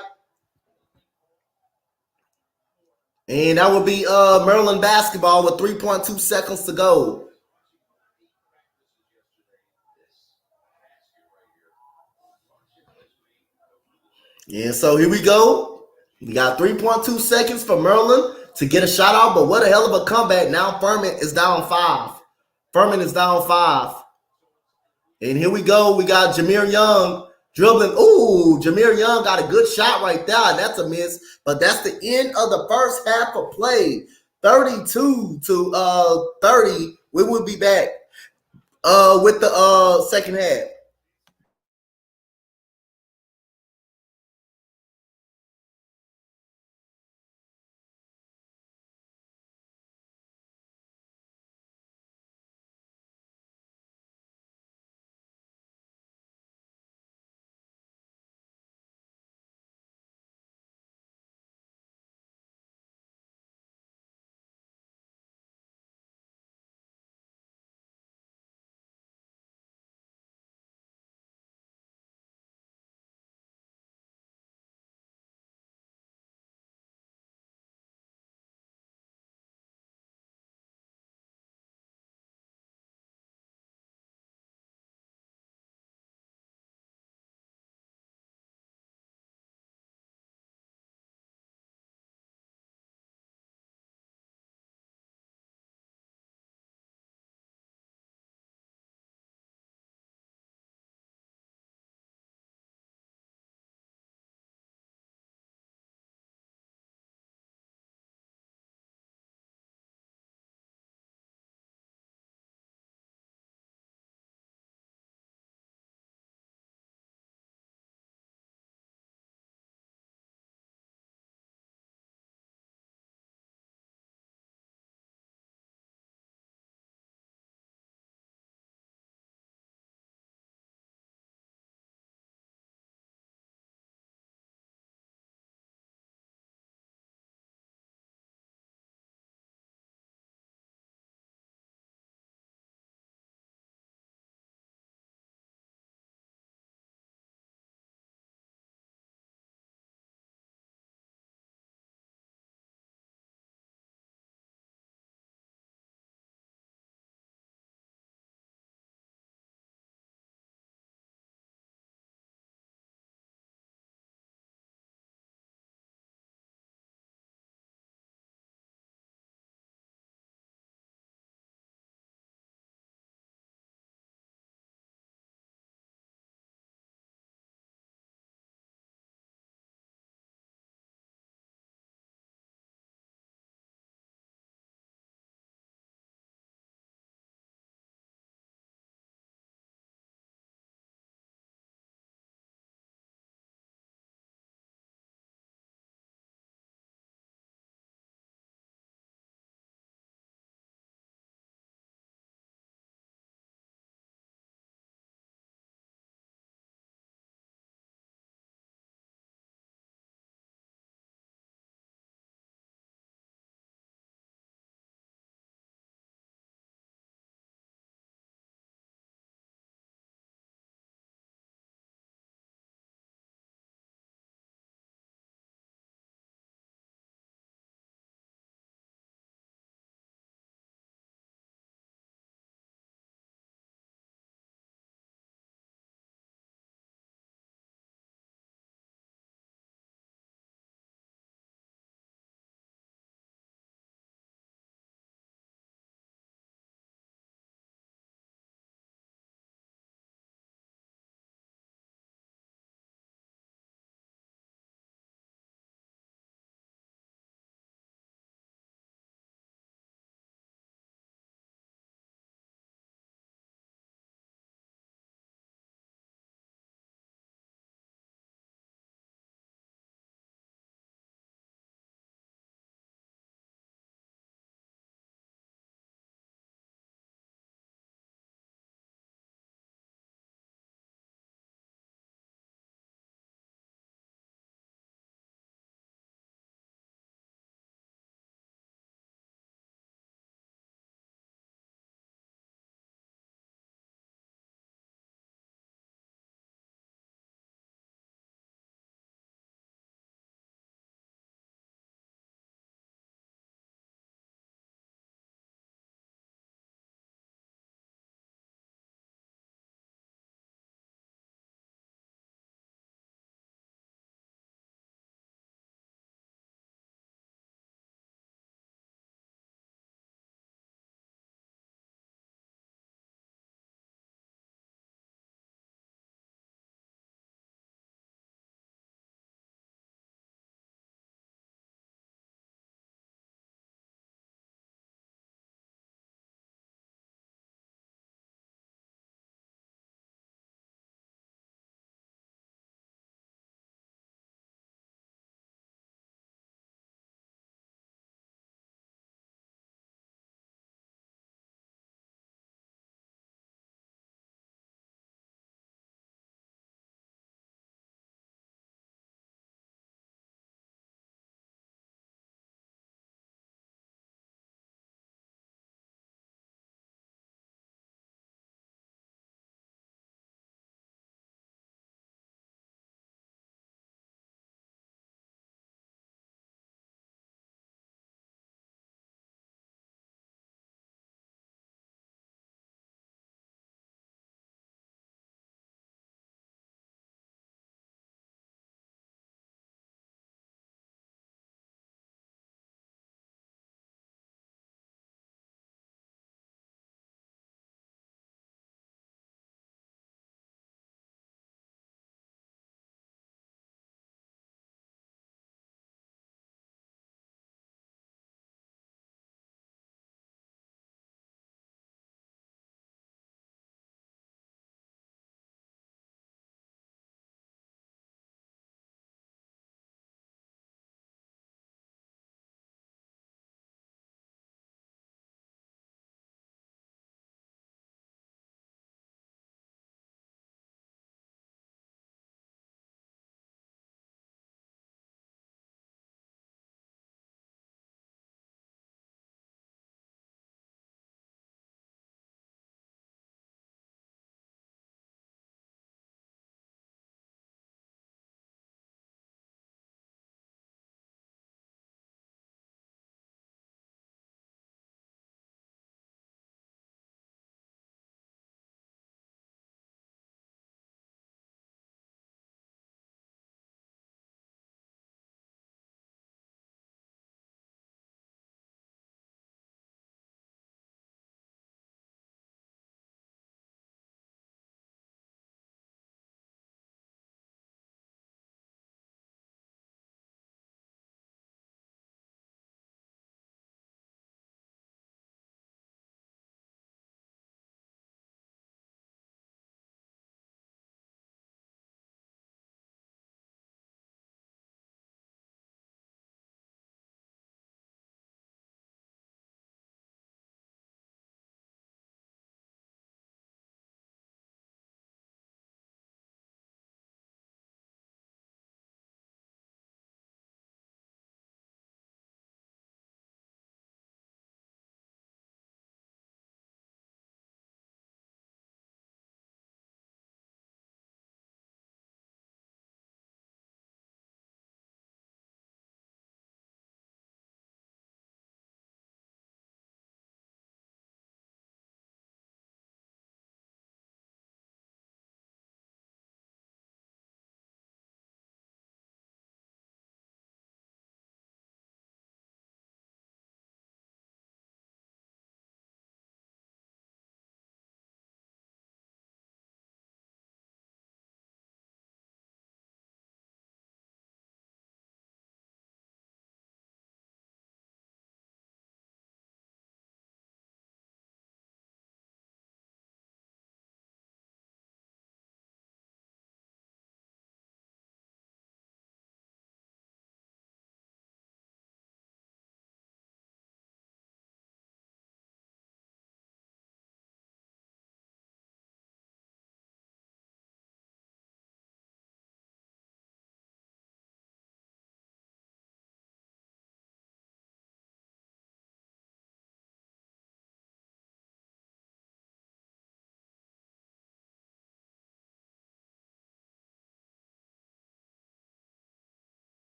and that would be Maryland basketball with 3.2 seconds to go. And so here we go. We got 3.2 seconds for Maryland to get a shot out, but what a hell of a comeback. Now Furman is down 5. Furman is down 5. And here we go. We got Jameer Young dribbling. Ooh, Jameer Young got a good shot right there. That's a miss, but that's the end of the first half of play. 32-30. We will be back with the second half.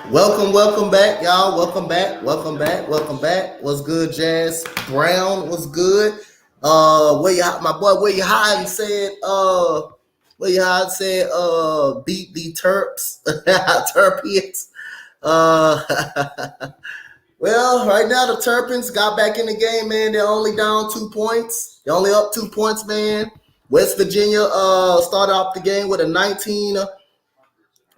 Welcome back, y'all. Welcome back. What's good, Jazz Brown? What's good? Where you, my boy? Where you hiding? Beat the Terps, Terpians. Well, right now the Terpins got back in the game, man. They're only down 2 points. They're only up 2 points, man. West Virginia started off the game with a 19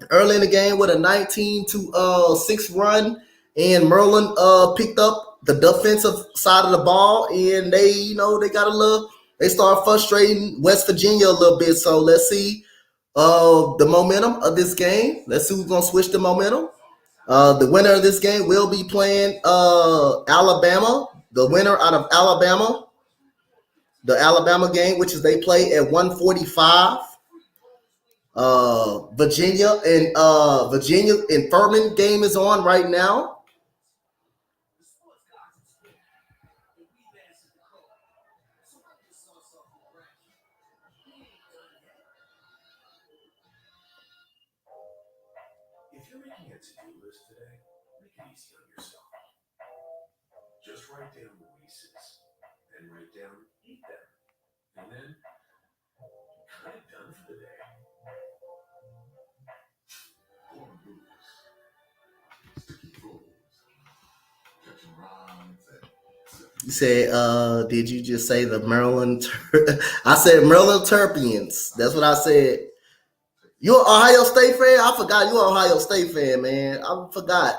early in the game with a 19 to 6 run, and Merlin picked up the defensive side of the ball, and they start frustrating West Virginia a little bit. So let's see the momentum of this game. Let's see who's gonna switch the momentum. The winner of this game will be playing Alabama. The winner out of Alabama, the Alabama game, which is they play at 1:45. Virginia and Furman game is on right now. If you're making a to-do list today, make it easy on yourself. Just write down the Reese's, then write down eat them, and then kind of done for the day. Corn noodles, sticky fools, catching rods, You said, did you just say the Maryland? I said Maryland Terpians. That's what I said. You an Ohio State fan? I forgot you an Ohio State fan, man. I forgot.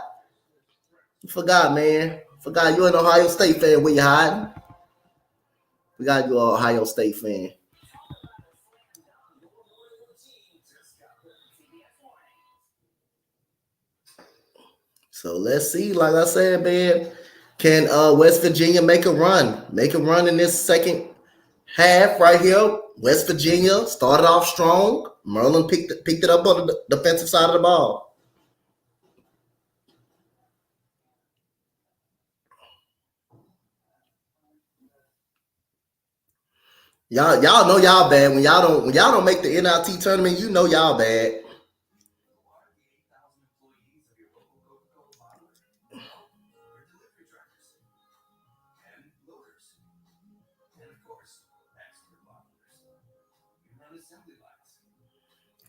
Man. Forgot you an Ohio State fan. Where you hiding? Forgot you an Ohio State fan. So let's see. Like I said, man, can West Virginia make a run? Make a run in this second half right here. West Virginia started off strong. Merlin picked it up on the defensive side of the ball. Y'all know y'all bad when y'all don't make the NIT tournament. You know y'all bad.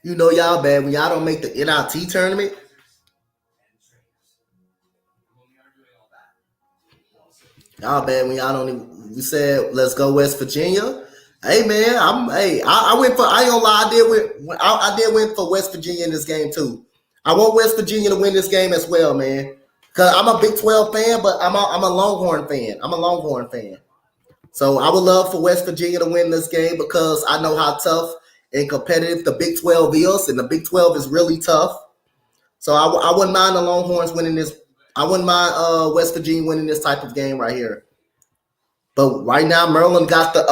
You know y'all bad when y'all don't make the NIT tournament. Y'all bad when y'all don't even. You said let's go West Virginia. Hey man, I went for. I ain't gonna lie, I did win for West Virginia in this game too. I want West Virginia to win this game as well, man. Cause I'm a Big 12 fan, but I'm a Longhorn fan. So I would love for West Virginia to win this game because I know how tough and competitive the Big 12 is, and the Big 12 is really tough. So I wouldn't mind the Longhorns winning this. I wouldn't mind West Virginia winning this type of game right here. But right now, Maryland got the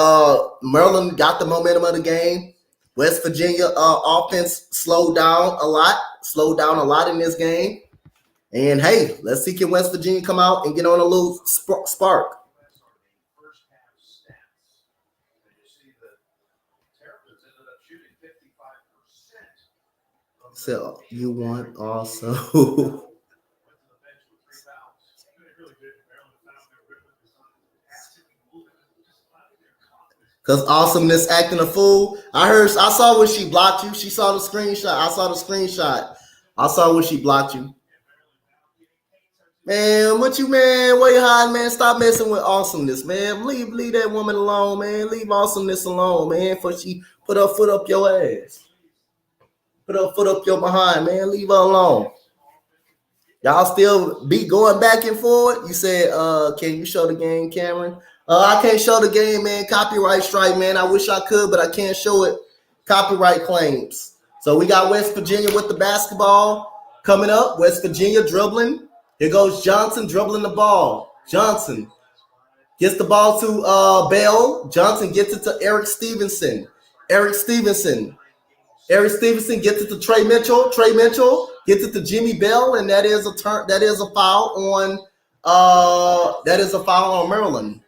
momentum of the game. West Virginia offense slowed down a lot in this game. And hey, let's see can West Virginia come out and get on a little spark. First half stats, and you see the Terrapins ended up shooting 55%. So you want also. Cause awesomeness acting a fool. I saw when she blocked you. She saw the screenshot. I saw when she blocked you. Man, what you man? Where you hiding, man? Stop messing with awesomeness, man. Leave that woman alone, man. Leave awesomeness alone, man. For she put her foot up your ass. Put her foot up your behind, man. Leave her alone. Y'all still be going back and forth. You said, can you show the game, Cameron? I can't show the game, man. Copyright strike, man. I wish I could, but I can't show it. Copyright claims. So we got West Virginia with the basketball coming up. West Virginia dribbling. Here goes Johnson dribbling the ball. Johnson gets the ball to Bell. Johnson gets it to Eric Stevenson. Eric Stevenson gets it to Trey Mitchell. Trey Mitchell gets it to Jimmy Bell, and that is a foul on Maryland.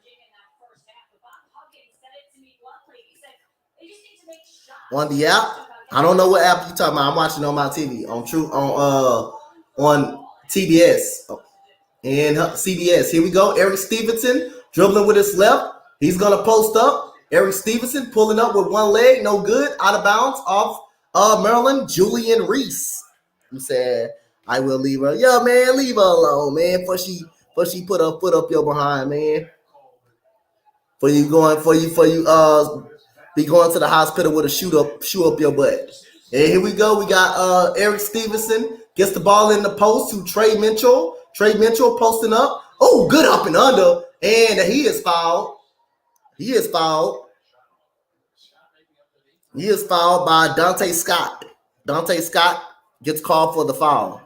On the app, I don't know what app you talking about. I'm watching on my TV on TBS. And CBS. Here we go. Eric Stevenson dribbling with his left. He's going to post up. Eric Stevenson pulling up with one leg. No good. Out of bounds off Maryland. Julian Reese. Who said, I will leave her. Yeah, man, leave her alone, man. Before she put her foot up your behind, man. For you be going to the hospital with a shoe up your butt. And here we go. We got Eric Stevenson gets the ball in the post to Trey Mitchell. Trey Mitchell posting up. Oh, good up and under. And he is fouled. He is fouled. He is fouled by Dante Scott. Dante Scott gets called for the foul.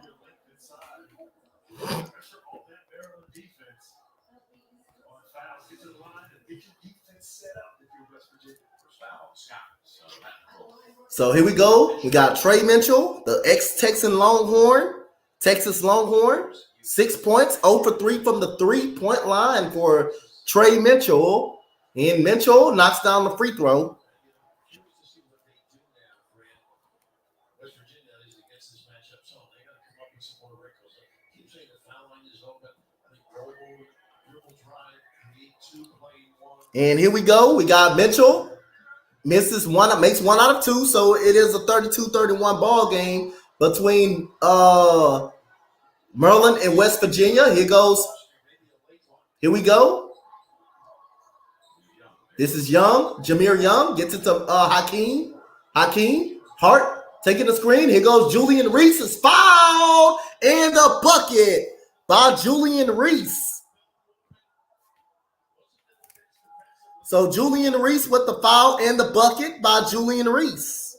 So here we go. We got Trey Mitchell, the ex-Texan Longhorn, Texas Longhorn. 6 points, 0 for 3 from the 3-point line for Trey Mitchell. And Mitchell knocks down the free throw. And here we go. We got Mitchell. Makes one out of two, so it is a 32-31 ball game between Maryland and West Virginia. Here we go. This is Young. Jameer Young gets it to Hakeem. Hart taking the screen. Here goes Julian Reese. Is fouled and the bucket by Julian Reese. So Julian Reese with the foul and the bucket by Julian Reese.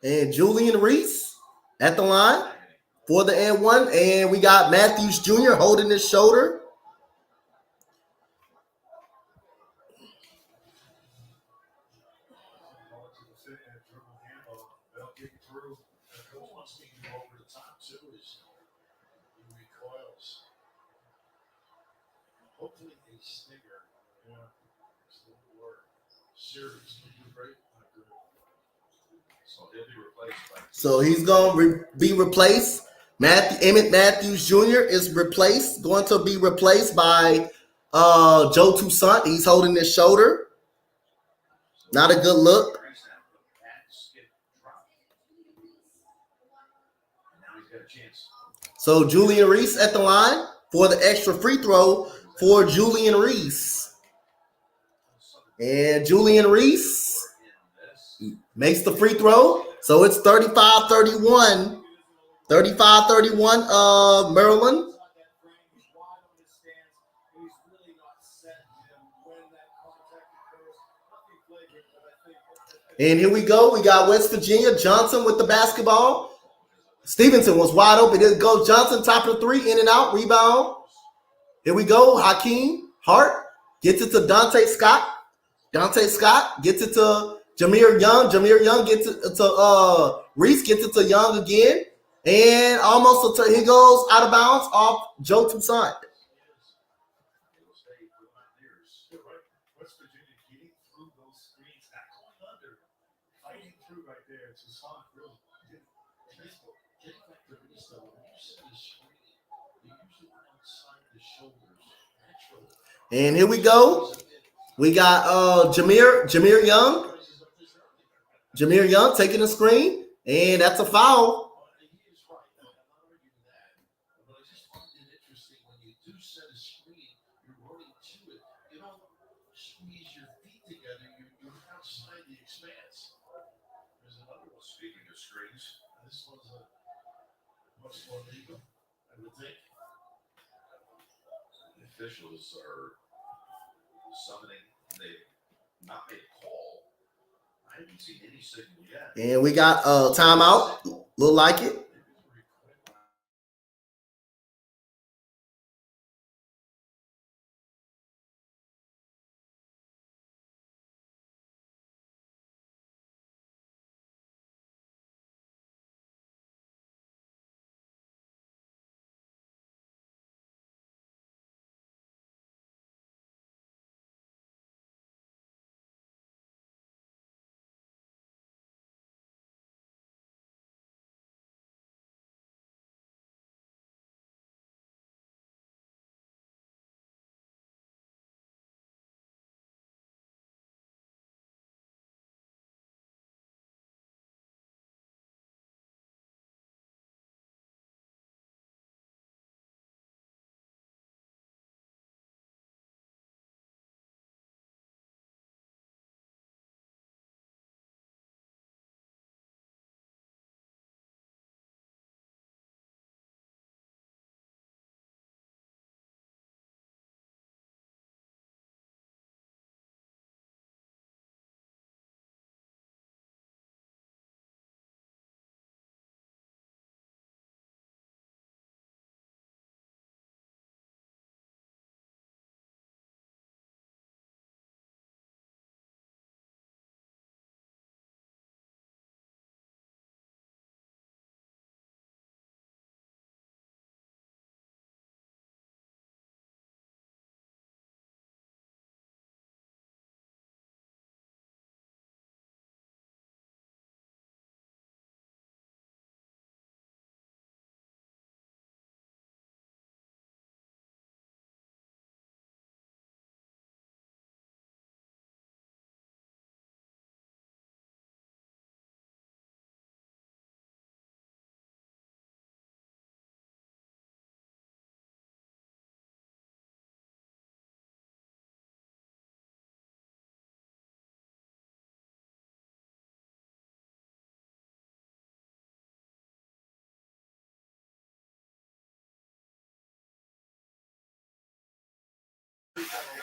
And Julian Reese at the line for the and one. And we got Matthews Jr. holding his shoulder. Hopefully a stinger. Yeah. It's a little word. Series. So he'll be replaced. So he's going to be replaced. Emmett Matthews Jr. is going to be replaced by Joe Toussaint. He's holding his shoulder. Not a good look. So Julian Reese at the line for the extra free throw for Julian Reese. And Julian Reese makes the free throw. So it's 35-31. 35-31 Maryland. And here we go. We got West Virginia. Johnson with the basketball. Stevenson was wide open. Here goes Johnson, top of the three, in and out, rebound. Here we go. Hakeem Hart gets it to Dante Scott. Dante Scott gets it to Jameer Young. Jameer Young gets it to Reese, gets it to Young again. And almost he goes out of bounds off Joe Toussaint. And here we go. We got Jameer Young. Jameer Young taking the screen, and that's a foul. Speaking of screens, this one's a much more legal, I would think. The officials are summoning. They've not made a call. I haven't seen any signal yet. And we got a timeout. Look like it.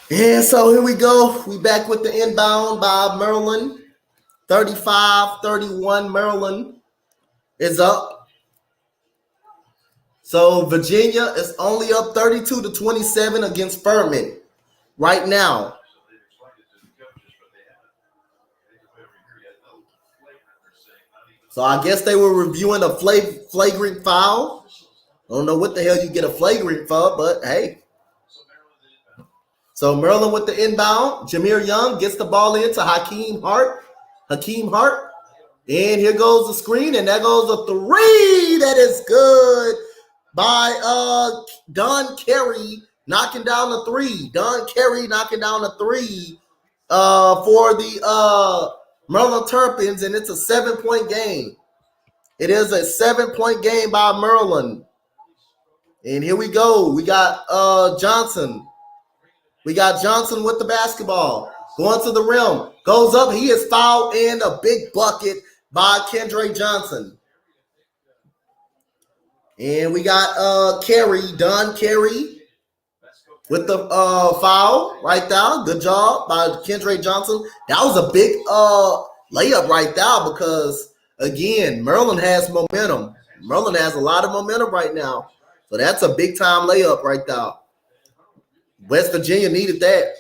And so here we go. We back with the inbound by Maryland. 35-31. Maryland is up. So Virginia is only up 32-27 against Furman right now. So I guess they were reviewing a flagrant foul. I don't know what the hell you get a flagrant for, but hey. So Maryland with the inbound. Jameer Young gets the ball into Hakeem Hart. And here goes the screen, and there goes a three. That is good by Don Carey knocking down the three. Don Carey knocking down the three for the Maryland Terpins, and it's a 7-point game. It is a 7-point game by Maryland. And here we go. We got Johnson. We got Johnson with the basketball. Going to the rim. Goes up. He is fouled in a big bucket by Kendra Johnson. And we got Don Carey with the foul right there. Good job by Kendra Johnson. That was a big layup right there because, again, Maryland has momentum. Maryland has a lot of momentum right now. So that's a big-time layup right there. West Virginia needed that.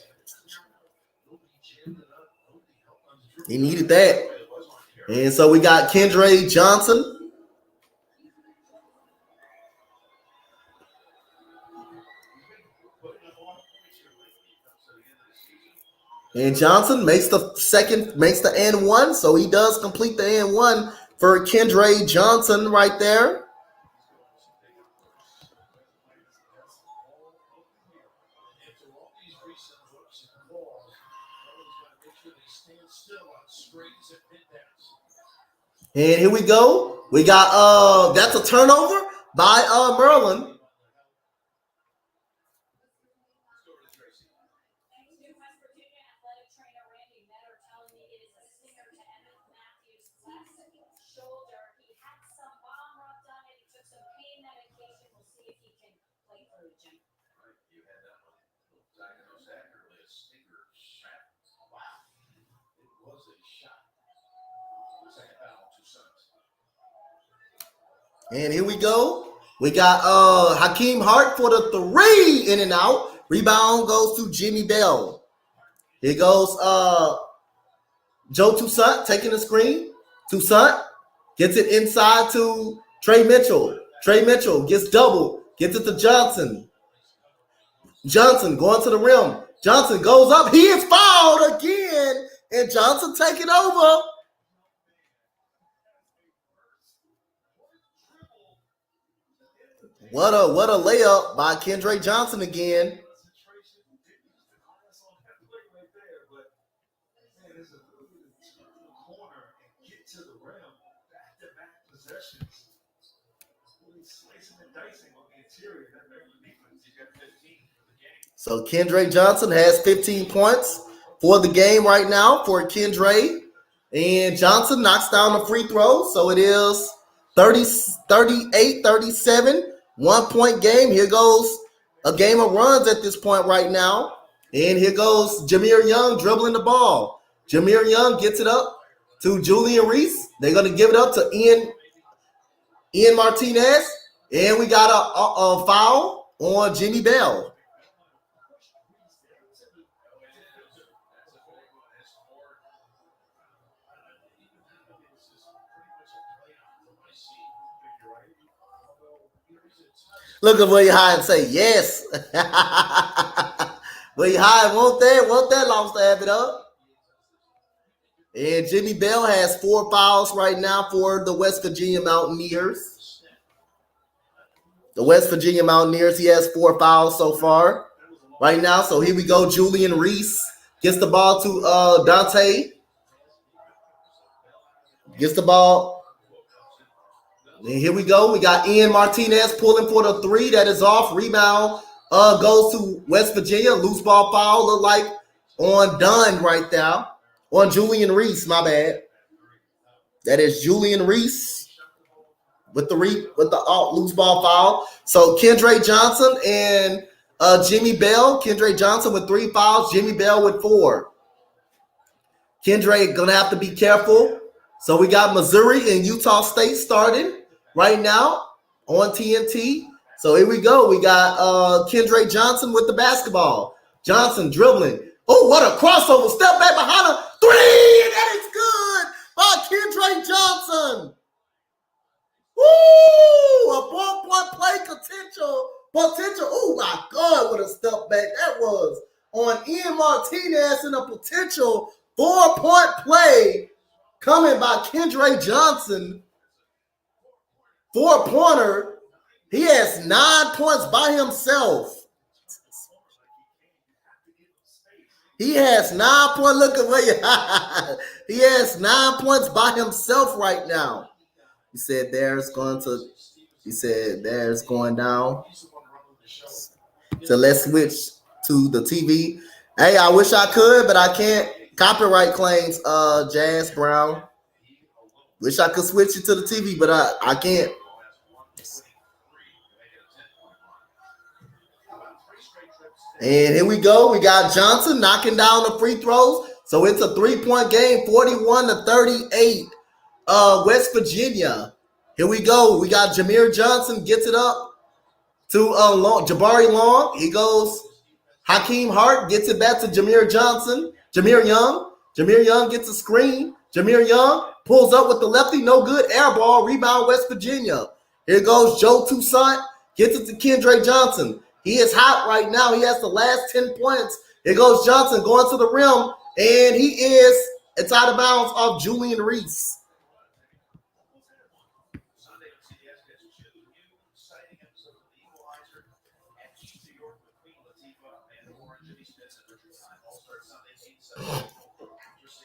He needed that. And so we got Kendra Johnson. And Johnson makes the and one. So he does complete the and one for Kendra Johnson right there. And here we go. We got that's a turnover by Maryland. And here we go. We got Hakeem Hart for the three, in and out. Rebound goes to Jimmy Bell. Here goes Joe Toussaint taking the screen. Toussaint gets it inside to Trey Mitchell. Trey Mitchell gets double. Gets it to Johnson. Johnson going to the rim. Johnson goes up. He is fouled again. And Johnson taking over. What a layup by Kendra Johnson again. So Kendra Johnson has 15 points for the game right now for Kendra. And Johnson knocks down the free throw. So it is 38-37. 1-point game. Here goes a game of runs at this point right now. And here goes Jameer Young dribbling the ball. Jameer Young gets it up to Julian Reese. They're going to give it up to Ian Martinez. And we got a foul on Jimmy Bell. Look at Willie High and say, yes. Willie High want that loss to have it up. And Jimmy Bell has 4 fouls right now for the West Virginia Mountaineers. The West Virginia Mountaineers, he has 4 fouls so far right now. So here we go. Julian Reese gets the ball to Dante. Gets the ball. And here we go. We got Ian Martinez pulling for the 3. That is off. Rebound goes to West Virginia. Loose ball foul look like on Dunn right there. On Julian Reese, my bad. That is Julian Reese with the loose ball foul. So Kendra Johnson and Jimmy Bell, Kendra Johnson with 3 fouls, Jimmy Bell with 4. Kendra gonna have to be careful. So we got Missouri and Utah State starting right now on TNT. So here we go. We got Kendra Johnson with the basketball. Johnson dribbling. Oh, what a crossover. Step back behind her. 3. That is good by Kendra Johnson. Woo! A 4-point play potential. Oh my God, what a step back that was on Ian Martinez in a potential 4-point play coming by Kendra Johnson. 4-pointer. He has 9 points by himself. He has 9 points. Look at where you. He has 9 points by himself right now. He said there's going down. So let's switch to the TV. Hey, I wish I could, but I can't. Copyright claims, Jazz Brown. Wish I could switch it to the TV, but I can't. And here we go. We got Johnson knocking down the free throws. So it's a 3-point game, 41-38. West Virginia. Here we go. We got Jameer Johnson gets it up to Jabari Long. He goes. Hakeem Hart gets it back to Jameer Johnson. Jameer Young gets a screen. Jameer Young pulls up with the lefty. No good. Air ball. Rebound West Virginia. Here goes Joe Toussaint. Gets it to Kendra Johnson. He is hot right now. He has the last 10 points. Here goes Johnson going to the rim. And it's out of bounds off Julian Reese.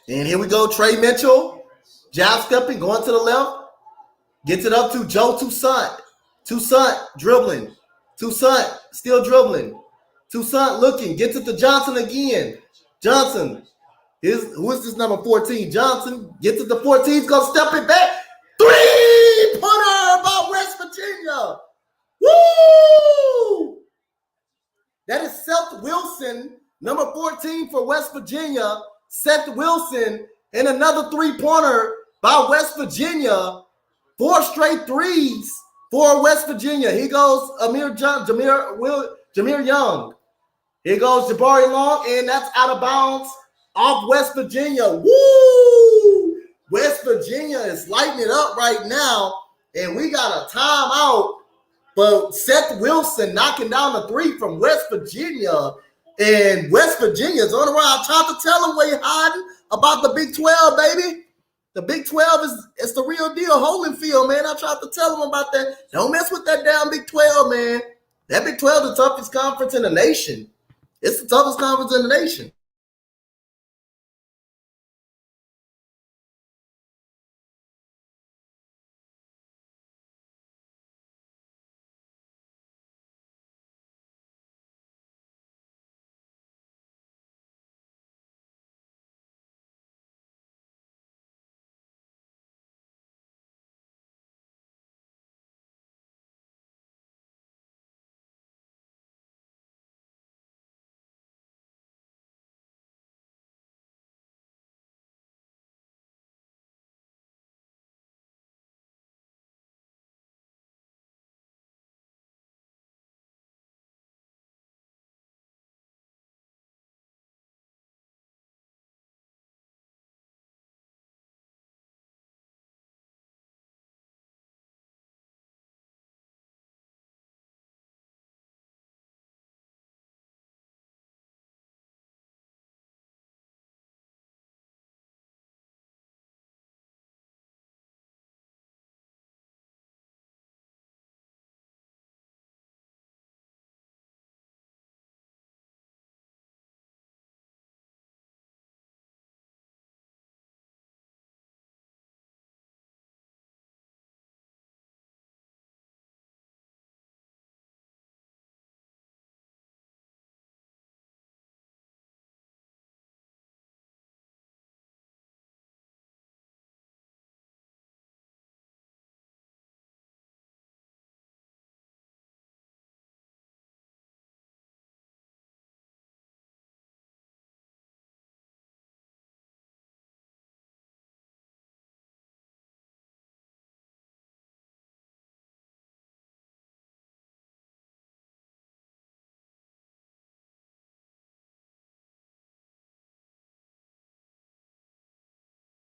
And here we go, Trey Mitchell, jab stepping, going to the left, gets it up to Joe Toussaint. Toussaint dribbling. Toussaint still dribbling. Toussaint looking, gets it to Johnson again. Johnson, who is this number 14? Johnson gets it to 14, he's going to step it back. 3-pointer by West Virginia. Woo! That is Seth Wilson, number 14 for West Virginia. Seth Wilson, and another 3-pointer by West Virginia. 4 straight threes for West Virginia. Here goes Jameer Young. Here goes Jabari Long, and that's out of bounds off West Virginia. Woo! West Virginia is lighting it up right now, and we got a timeout. But Seth Wilson knocking down the 3 from West Virginia. And West Virginia's on the run. I tried to tell him where you're hiding about the Big 12, baby. The Big 12 is the real deal. Holyfield, man. I tried to tell him about that. Don't mess with that damn Big 12, man. That Big 12 is the toughest conference in the nation. It's the toughest conference in the nation.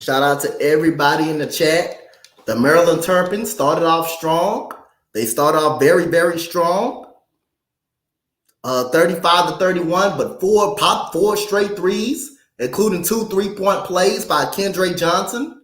Shout out to everybody in the chat. The Maryland Terpins started off strong. They started off very, very strong. 35-31, but four straight threes, including 2 3-point plays by Kendra Johnson.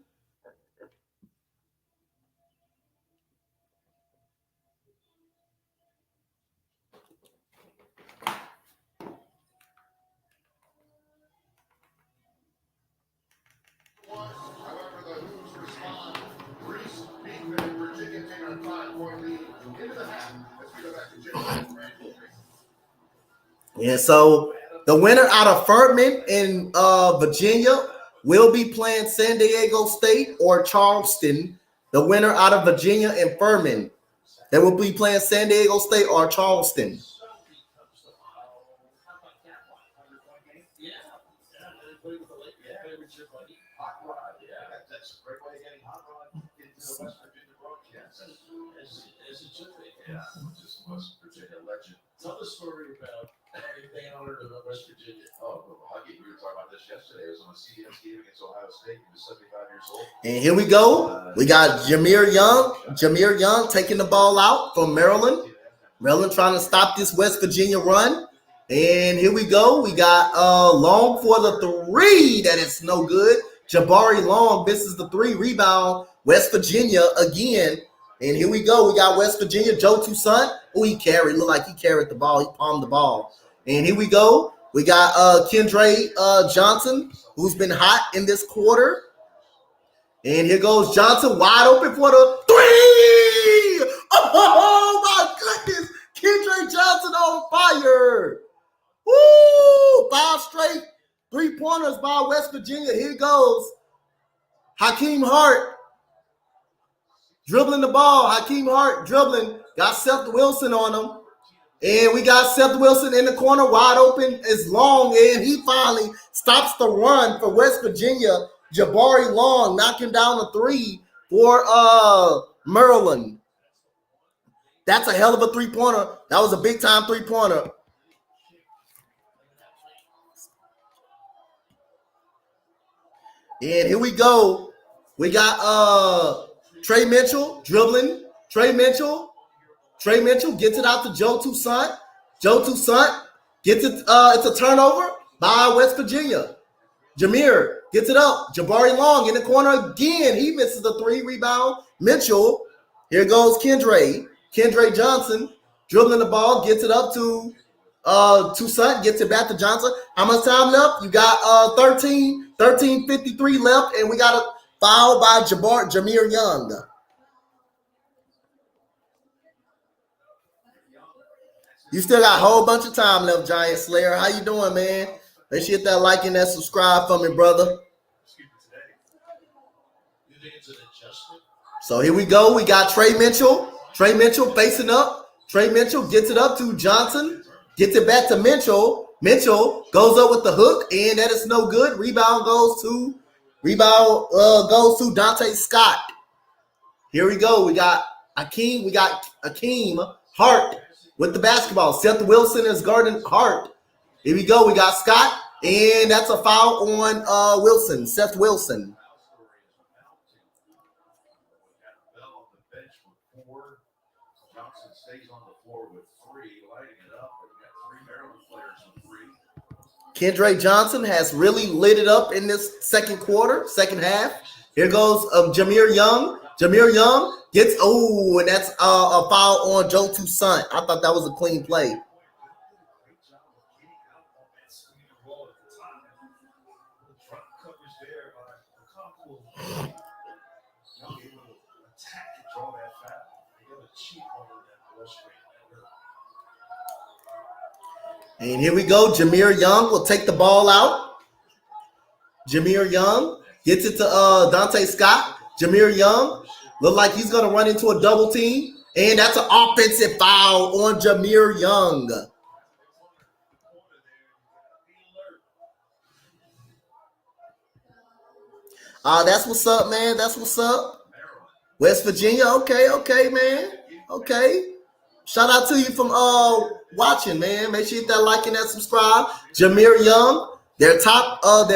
And so the winner out of Furman in Virginia will be playing San Diego State or Charleston. The winner out of Virginia and Furman, they will be playing San Diego State or Charleston. That's a great way of getting hot rod into the West Virginia broadcast. As it should be. Yeah, just West Virginia legend. Tell the story about being honored in West Virginia. Oh, Huggy, we were talking about this yesterday. It was on a CBS game against Ohio State. He was 75 years old. And here we go. We got Jameer Young taking the ball out from Maryland. Maryland trying to stop this West Virginia run. And here we go. We got Long for the 3. That is no good. Jabari Long misses the 3. Rebound. West Virginia again. And here we go. We got West Virginia. Joe Toussaint. Oh, he carried. Looked like he carried the ball. He palmed the ball. And here we go. We got Kendra Johnson, who's been hot in this quarter. And here goes Johnson, wide open for the 3. Oh, my goodness. Kendra Johnson on fire. Woo! 5 straight 3-pointers by West Virginia. Here goes Hakeem Hart dribbling the ball. Hakeem Hart dribbling. Got Seth Wilson on him. And we got Seth Wilson in the corner, wide open. It's Long, and he finally stops the run for West Virginia. Jabari Long knocking down a 3 for Maryland. That's a hell of a 3-pointer. That was a big-time 3-pointer. And here we go. We got Trey Mitchell dribbling. Trey Mitchell gets it out to Joe Toussaint. Joe Toussaint gets it. It's a turnover by West Virginia. Jameer gets it up. Jabari Long in the corner again. He misses the 3. Rebound. Mitchell. Here goes Kendra Johnson dribbling the ball. Gets it up to Toussaint. Gets it back to Johnson. How much time left? You got 13:53 left, and we got a foul by Jameer Young. You still got a whole bunch of time left, Giant Slayer. How you doing, man? Make sure you hit that like and that subscribe for me, brother. So here we go. We got Trey Mitchell. Trey Mitchell facing up. Trey Mitchell gets it up to Johnson. Gets it back to Mitchell. Mitchell goes up with the hook, and that is no good. Rebound goes to Dante Scott. Here we go. We got Hakeem Hart with the basketball. Seth Wilson is guarding Hart. Here we go. We got Scott, and that's a foul on Wilson, Seth Wilson. Johnson stays on the floor with 3, lighting it up. We got 3 Maryland players with 3. Kendra Johnson has really lit it up in this second half. Here goes Jameer Young. Jameer Young gets, and that's a foul on Joe Toussaint. I thought that was a clean play. And here we go. Jameer Young will take the ball out. Jameer Young gets it to Dante Scott. Jameer Young look like he's going to run into a double team. And that's an offensive foul on Jameer Young. That's what's up, man. That's what's up. West Virginia. Okay, man. Okay. Shout out to you from watching, man. Make sure you hit that like and that subscribe. Jameer Young, their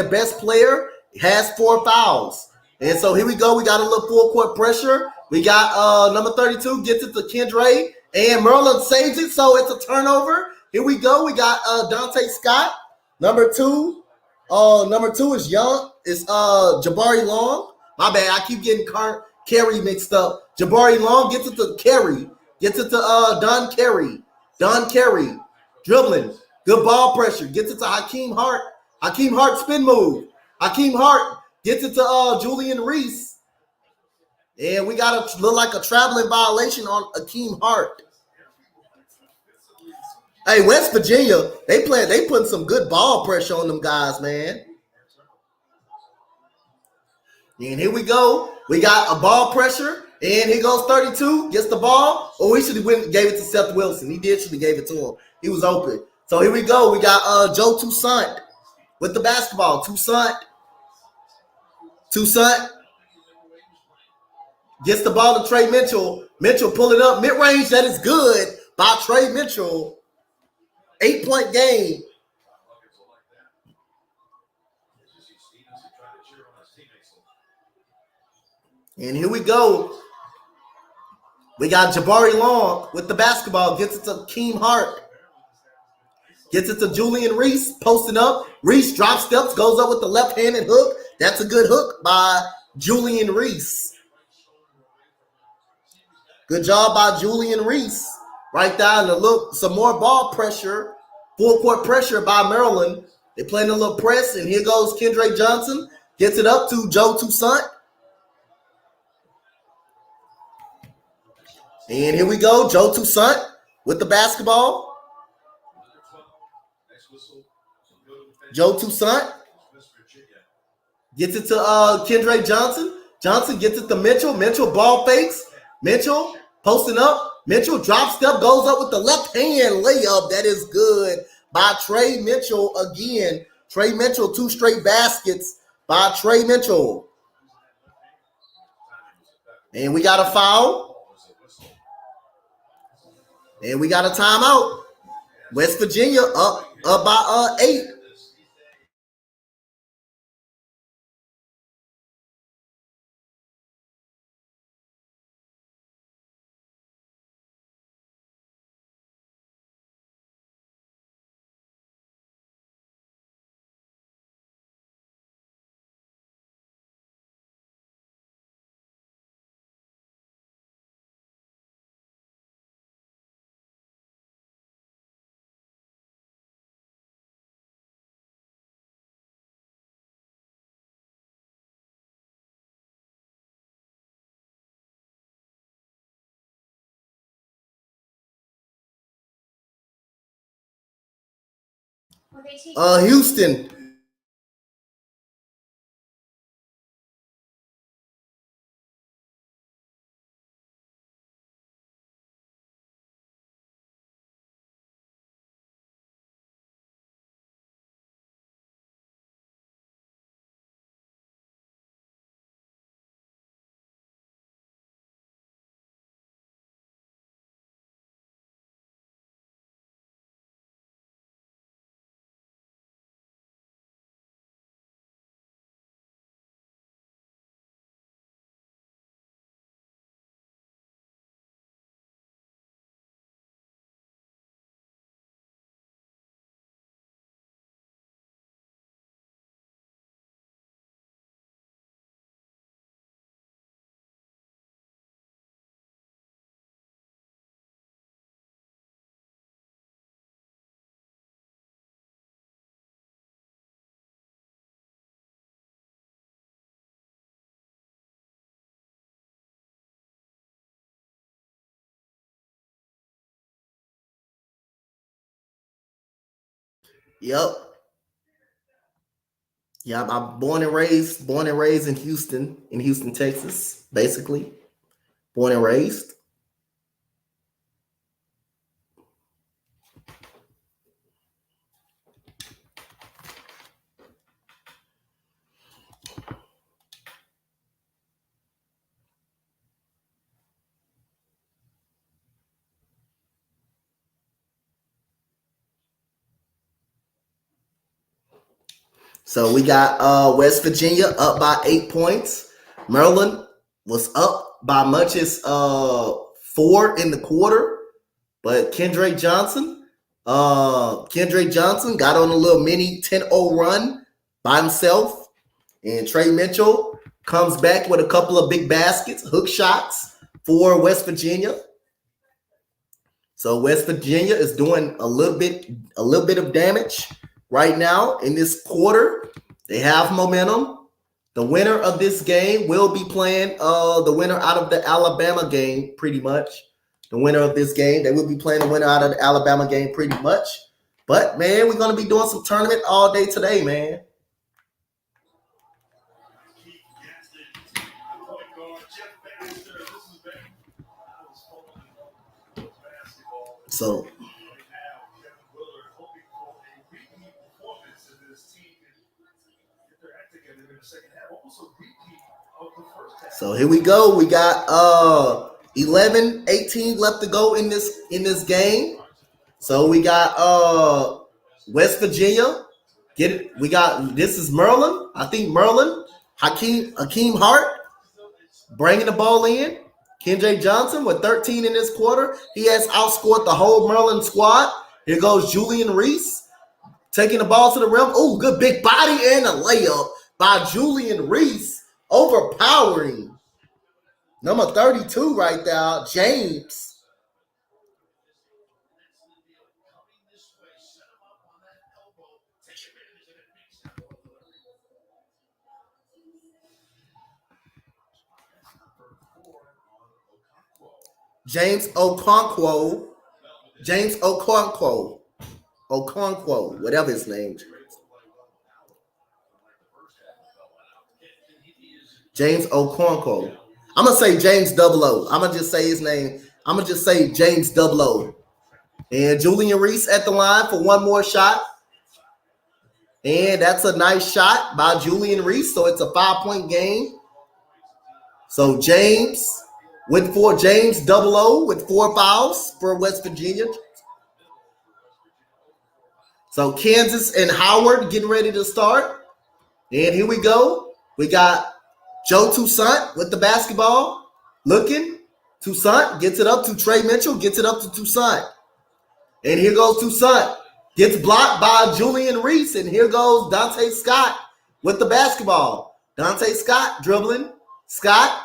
best player, has 4 fouls. And so here we go. We got a little full court pressure. We got number 32 gets it to Kendra, and Merlin saves it. So it's a turnover. Here we go. We got Dante Scott. Number two is Young. It's Jabari Long. My bad. I keep getting Carey mixed up. Jabari Long gets it to Carey. Gets it to Don Carey. Don Carey dribbling. Good ball pressure. Gets it to Hakeem Hart. Hakeem Hart spin move. Hakeem Hart gets it to Julian Reese. And we got to look like a traveling violation on Hakeem Hart. Hey, West Virginia, they putting some good ball pressure on them guys, man. And here we go. We got a ball pressure. And here goes 32. Gets the ball. Oh, he should have gave it to Seth Wilson. He should have gave it to him. He was open. So here we go. We got Joe Toussaint with the basketball. Toussaint gets the ball to Trey Mitchell. Mitchell pull it up. Mid-range, that is good by Trey Mitchell. 8-point game. And here we go. We got Jabari Long with the basketball. Gets it to Hakeem Hart. Gets it to Julian Reese. Posting up. Reese drop steps. Goes up with the left-handed hook. That's a good hook by Julian Reese. Good job by Julian Reese. Right down the look. Some more ball pressure. Full court pressure by Maryland. They're playing a little press. And here goes Kendra Johnson. Gets it up to Joe Toussaint. And here we go, Joe Toussaint with the basketball. Joe Toussaint gets it to Kendra Johnson. Johnson gets it to Mitchell. Mitchell ball fakes. Mitchell posting up. Mitchell drop step, goes up with the left hand layup. That is good by Trey Mitchell again. Trey Mitchell, 2 straight baskets by Trey Mitchell. And we got a foul. And we got a timeout. West Virginia up by 8. Houston. Yep. Yeah, I'm born and raised in Houston, Texas, basically. Born and raised. So we got West Virginia up by 8 points. Maryland was up by much as 4 in the quarter, but Kendra Johnson got on a little mini 10-0 run by himself, and Trey Mitchell comes back with a couple of big baskets, hook shots for West Virginia. So West Virginia is doing a little bit of damage right now in this quarter. They have momentum. The winner of this game will be playing the winner out of the Alabama game, pretty much. The winner of this game, they will be playing the winner out of the Alabama game, pretty much. But man, we're gonna be doing some tournament all day today, man. So here we go. We got 11-18 left to go in this game. So we got West Virginia. This is Maryland. I think Maryland. Hakeem Hart bringing the ball in. Kendra Johnson with 13 in this quarter. He has outscored the whole Maryland squad. Here goes Julian Reese taking the ball to the rim. Oh, good big body and a layup by Julian Reese, overpowering number 32 right there, James. James Okonkwo, whatever his name. James Okonkwo. I'm going to say James O. I'm going to just say his name. I'm going to just say James O. And Julian Reese at the line for one more shot. And that's a nice shot by Julian Reese. So it's a 5-point game. So James O with 4 fouls for West Virginia. So Kansas and Howard getting ready to start. And here we go. We got Joe Toussaint with the basketball. Looking. Toussaint gets it up to Trey Mitchell. Gets it up to Toussaint. And here goes Toussaint. Gets blocked by Julian Reese. And here goes Dante Scott with the basketball. Dante Scott dribbling. Scott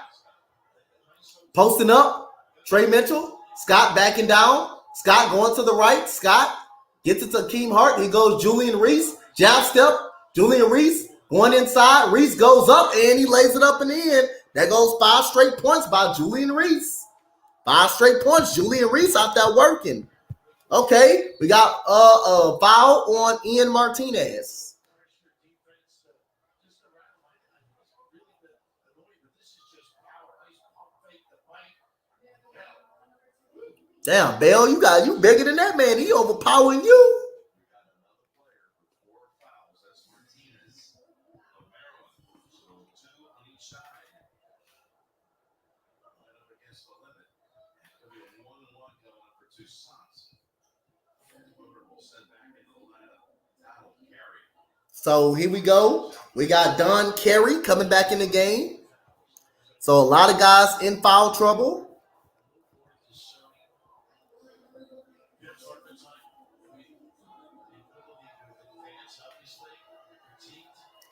posting up. Trey Mitchell. Scott backing down. Scott going to the right. Scott gets it to Hakeem Hart. Here goes Julian Reese. Jab step. Julian Reese going inside. Reese goes up and he lays it up and in. There goes 5 straight points by Julian Reese. 5 straight points. Julian Reese out there working. Okay, we got a foul on Ian Martinez. Damn, Bell, you bigger than that man. He overpowering you. So here we go. We got Don Carey coming back in the game. So a lot of guys in foul trouble.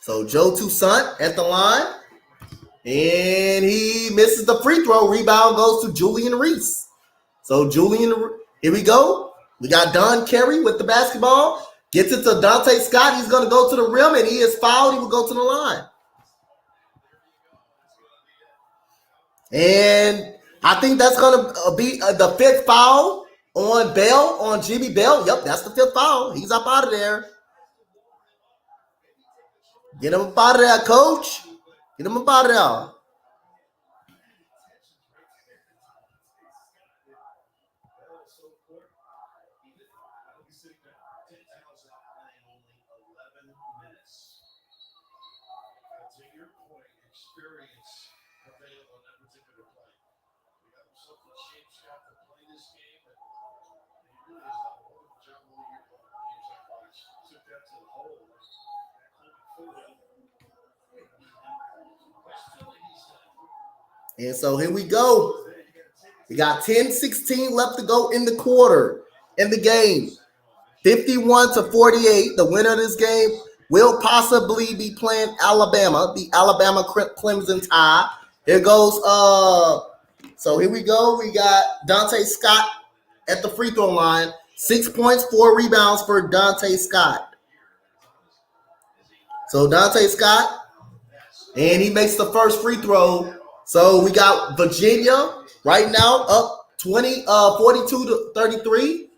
So Joe Toussaint at the line. And he misses the free throw. Rebound goes to Julian Reese. So here we go. We got Don Carey with the basketball. Gets it to Dante Scott. He's going to go to the rim, and he is fouled. He will go to the line. And I think that's going to be the 5th foul on Bell, on Jimmy Bell. Yep, that's the 5th foul. He's up out of there. Get him up out of there, coach. Get him up out of there. And so here we go. We got 10-16 left to go in the quarter in the game. 51-48. The winner of this game will possibly be playing Alabama, the Alabama Clemson tie. Here goes, so here we go. We got Dante Scott at the free throw line. 6 points, 4 rebounds for Dante Scott. So Dante Scott, and he makes the first free throw. So we got Virginia right now up 42-33.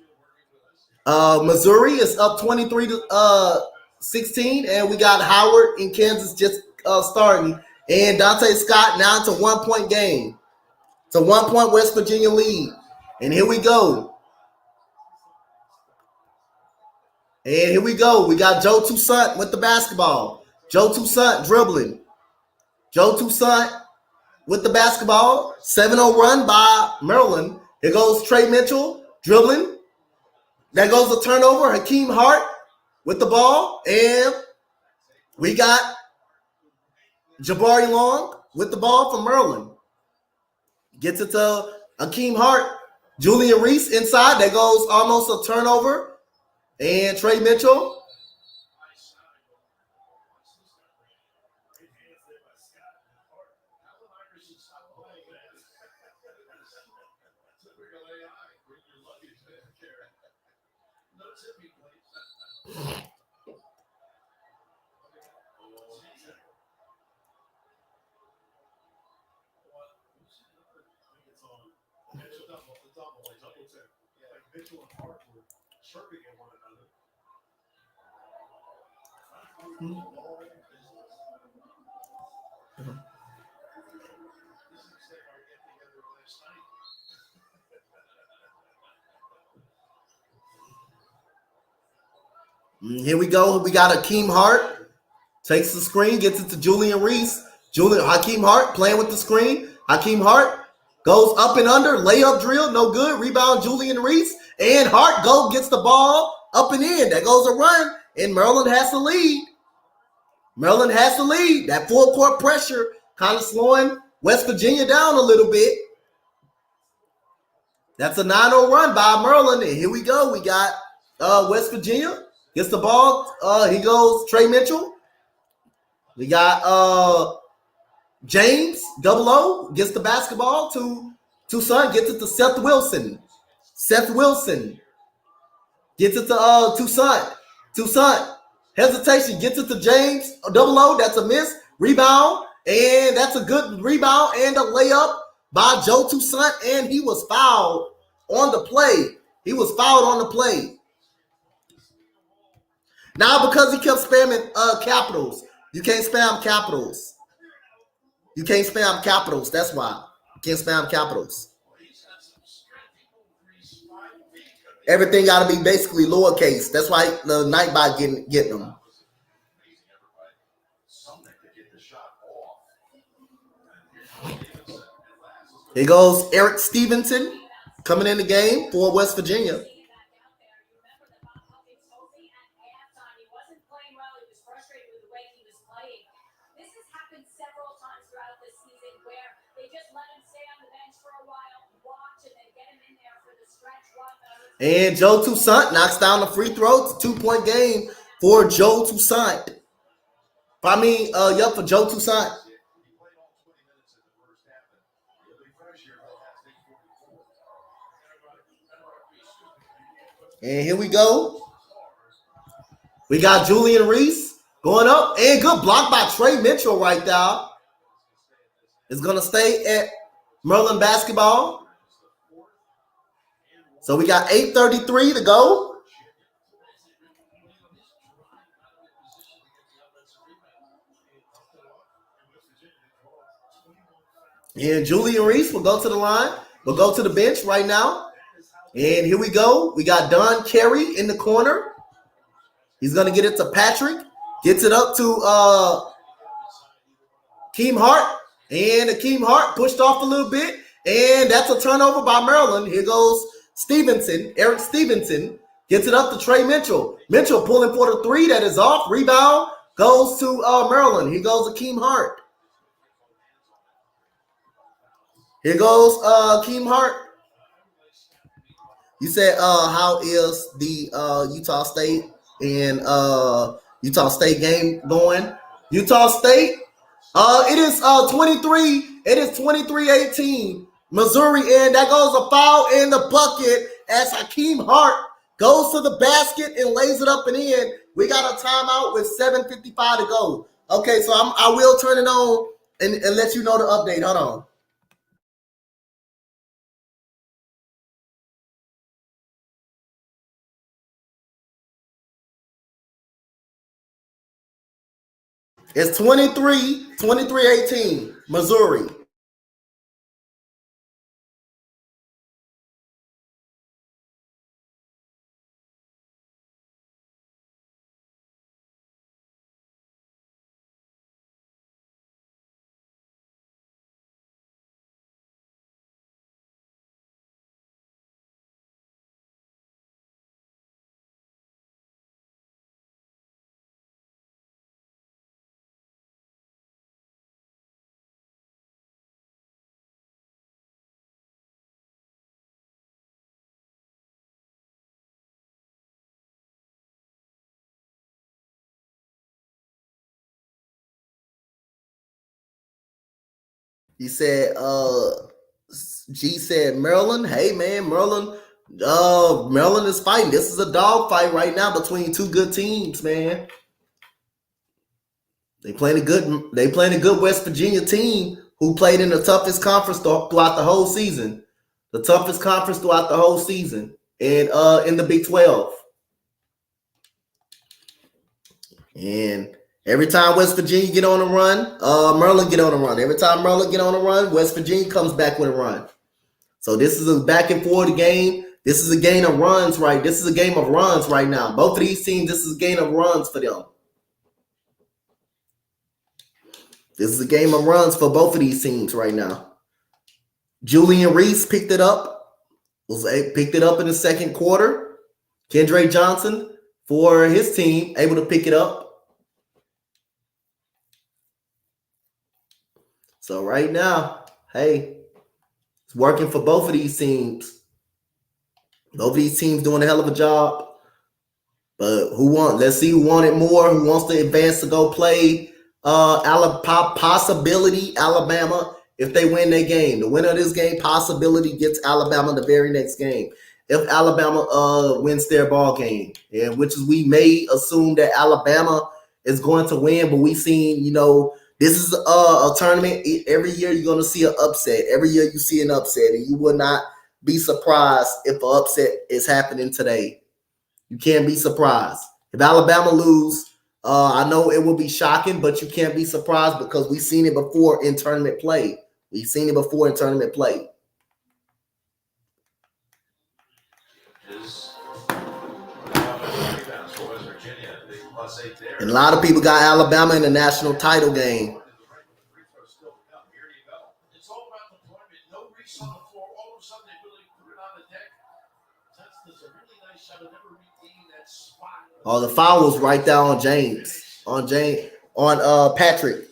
Missouri is up 23-16, and we got Howard in Kansas just starting. And Dante Scott now to 1 point game. It's a 1 point West Virginia lead. And here we go. And here we go. We got Joe Toussaint with the basketball. Joe Toussaint dribbling. Joe Toussaint with the basketball. 7-0 run by Maryland. Here goes Trey Mitchell dribbling. There goes the turnover. Hakeem Hart with the ball. And we got Jabari Long with the ball from Maryland. Gets it to Hakeem Hart. Julian Reese inside. There goes almost a turnover. And Trey Mitchell. Mitchell and Hart were chirping at one another. Here we go. We got Hakeem Hart. Takes the screen, gets it to Julian Reese. Hakeem Hart playing with the screen. Hakeem Hart goes up and under. Layup drill, no good. Rebound, Julian Reese. And Hart gets the ball up and in. That goes a run. And Maryland has the lead. Maryland has the lead. That full court pressure kind of slowing West Virginia down a little bit. That's a 9-0 run by Maryland. And here we go. We got West Virginia. Gets the ball. He goes Trey Mitchell. We got James, 00, gets the basketball to Toussaint. Gets it to Seth Wilson. Seth Wilson gets it to Toussaint. Toussaint, hesitation, gets it to James, 00. That's a miss. Rebound, and that's a good rebound and a layup by Joe Toussaint, and he was fouled on the play. He was fouled on the play. Now, because he kept spamming capitals, you can't spam capitals. You can't spam capitals. That's why. You can't spam capitals. Everything got to be basically lowercase. That's why the Nightbot getting them. Here goes Eric Stevenson coming in the game for West Virginia. And Joe Toussaint knocks down the free throw. It's a 2-point game for Joe Toussaint. For Joe Toussaint. And here we go. We got Julian Reese going up. And good block by Trey Mitchell right there. Is going to stay at Maryland basketball. So we got 8:33 to go. And Julian Reese will go to the line. We'll go to the bench right now. And here we go. We got Don Carey in the corner. He's going to get it to Patrick. Gets it up to Hakeem Hart. And Hakeem Hart pushed off a little bit. And that's a turnover by Maryland. Here goes Stevenson, Eric Stevenson, gets it up to Trey Mitchell. Mitchell pulling for the three. That is off. Rebound goes to Maryland. Here goes Hakeem Hart. Here goes Keem Hart. You said how is the Utah State and Utah State game going? Utah State, it is 23. It is 23-18. Missouri, and that goes a foul in the bucket as Hakeem Hart goes to the basket and lays it up and in. We got a timeout with 7:55 to go. Okay, so I will turn it on and let you know the update. Hold on. It's 23-18, Missouri. He said, G said, Maryland, hey man, Maryland is fighting. This is a dog fight right now between two good teams, man. They playing a good West Virginia team who played in the toughest conference throughout the whole season. The toughest conference throughout the whole season. And in the Big 12. And every time West Virginia get on a run, Maryland get on a run. Every time Maryland get on a run, West Virginia comes back with a run. So this is a back and forth game. This is a game of runs, right? This is a game of runs right now. Both of these teams, this is a game of runs for them. This is a game of runs for both of these teams right now. Julian Reese picked it up in the second quarter. Kendra Johnson for his team able to pick it up. So right now, hey, it's working for both of these teams. Both of these teams doing a hell of a job. But let's see who wanted more, who wants to advance to go play possibility Alabama if they win their game. The winner of this game possibility gets Alabama the very next game. If Alabama wins their ball game, and which is we may assume that Alabama is going to win, but we've seen, this is a tournament. Every year you're going to see an upset. Every year you see an upset, and you will not be surprised if an upset is happening today. You can't be surprised. If Alabama lose, I know it will be shocking, but you can't be surprised because we've seen it before in tournament play. And a lot of people got Alabama in the national title game. It's all about deployment. No reach on the floor. All of a sudden, they really put it on the deck. That's a really nice shot. I've never regained that spot. Oh, the foul was right there on James. On Patrick.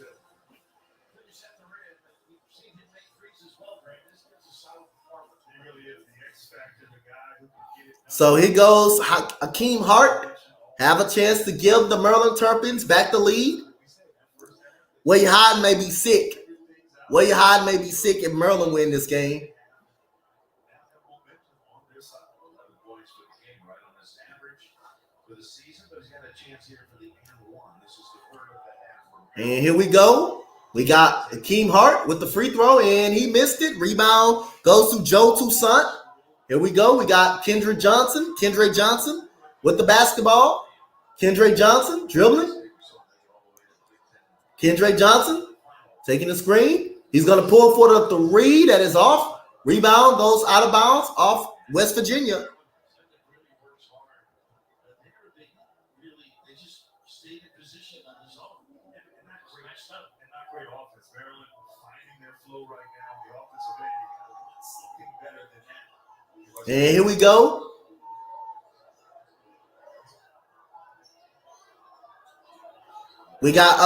So here goes Hakeem Hart. Have a chance to give the Maryland Terpins back the lead. Where you hiding may be sick. If Maryland win this game. And here we go. We got Hakeem Hart with the free throw, and he missed it. Rebound goes to Joe Toussaint. Here we go. We got Kendra Johnson with the basketball. Kendra Johnson dribbling. Kendra Johnson taking the screen. He's going to pull for the three that is off. Rebound goes out of bounds off West Virginia. And here we go. We got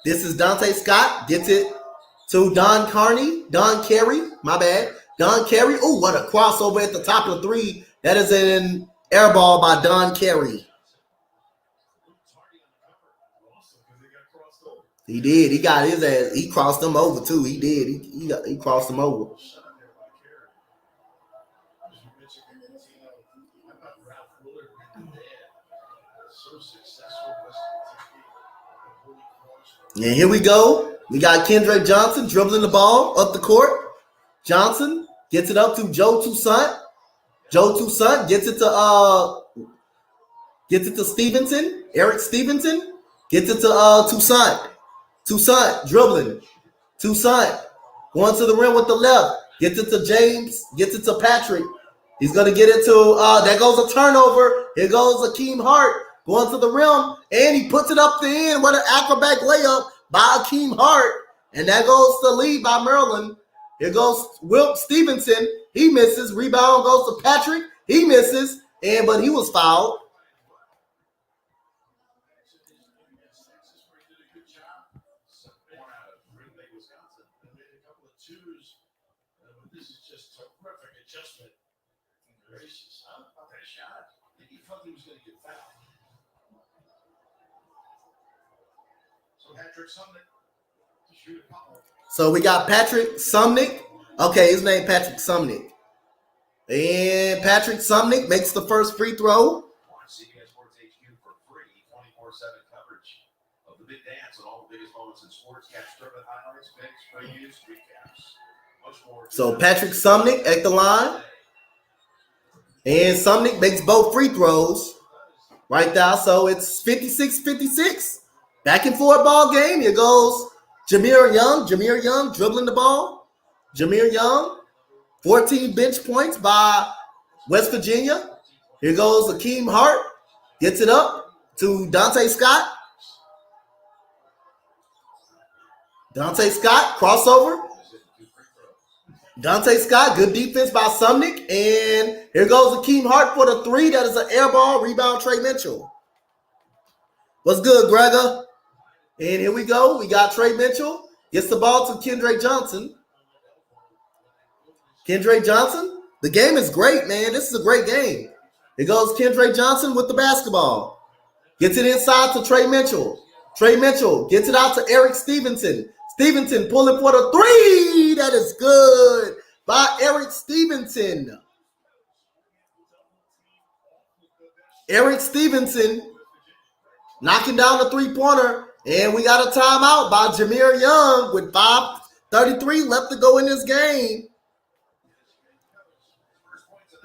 this is Dante Scott, gets it to Don Carey, my bad. Don Carey. Oh, what a crossover at the top of the three. That is an air ball by Don Carey. He did. He got his ass. He crossed them over too. He did. He crossed them over. And here we go. We got Kendrick Johnson dribbling the ball up the court. Johnson gets it up to Joe Toussaint. Joe Toussaint gets it to Stevenson. Eric Stevenson gets it to Toussaint. Toussaint dribbling. Toussaint going to the rim with the left. Gets it to James. Gets it to Patrick. He's going to get it to, there goes a turnover. Here goes Akeem Hart going to the rim. And he puts it up the end. What an acrobatic layup by Akeem Hart. And that goes to lead by Maryland. Here goes Wilt Stevenson. He misses. Rebound goes to Patrick. He misses. But he was fouled. This is just terrific adjustment. Gracious. How about that shot? I think he thought he was going to get fouled. So Patrick Sumnick to shoot a couple. So we got Patrick Sumnick. Okay, his name Patrick Sumnick. And Patrick Sumnick makes the first free throw. Watch CBS Sports HQ for free 24/7 coverage of the big dance and all the biggest moments in sports. Catch tournament highlights, picks, previews, recaps. So Patrick Sumnick at the line. And Sumnick makes both free throws right there. So it's 56-56. Back and forth ball game. Here goes Jameer Young. Jameer Young dribbling the ball. Jameer Young. 14 bench points by West Virginia. Here goes Akeem Hart. Gets it up to Dante Scott. Dante Scott, crossover. Dante Scott, good defense by Sumnick. And here goes Akeem Hart for the three. That is an air ball. Rebound, Trey Mitchell. What's good, Gregor? And here we go. We got Trey Mitchell. Gets the ball to Kendrick Johnson. Kendrick Johnson. The game is great, man. This is a great game. Here goes Kendrick Johnson with the basketball. Gets it inside to Trey Mitchell. Trey Mitchell gets it out to Eric Stevenson. Stevenson pulling for the three. That is good by Eric Stevenson. Eric Stevenson knocking down the three-pointer. And we got a timeout by Jameer Young with 5:33 left to go in this game.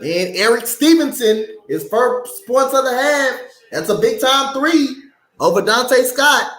And Eric Stevenson, his first points of the half. That's a big-time three over Dante Scott.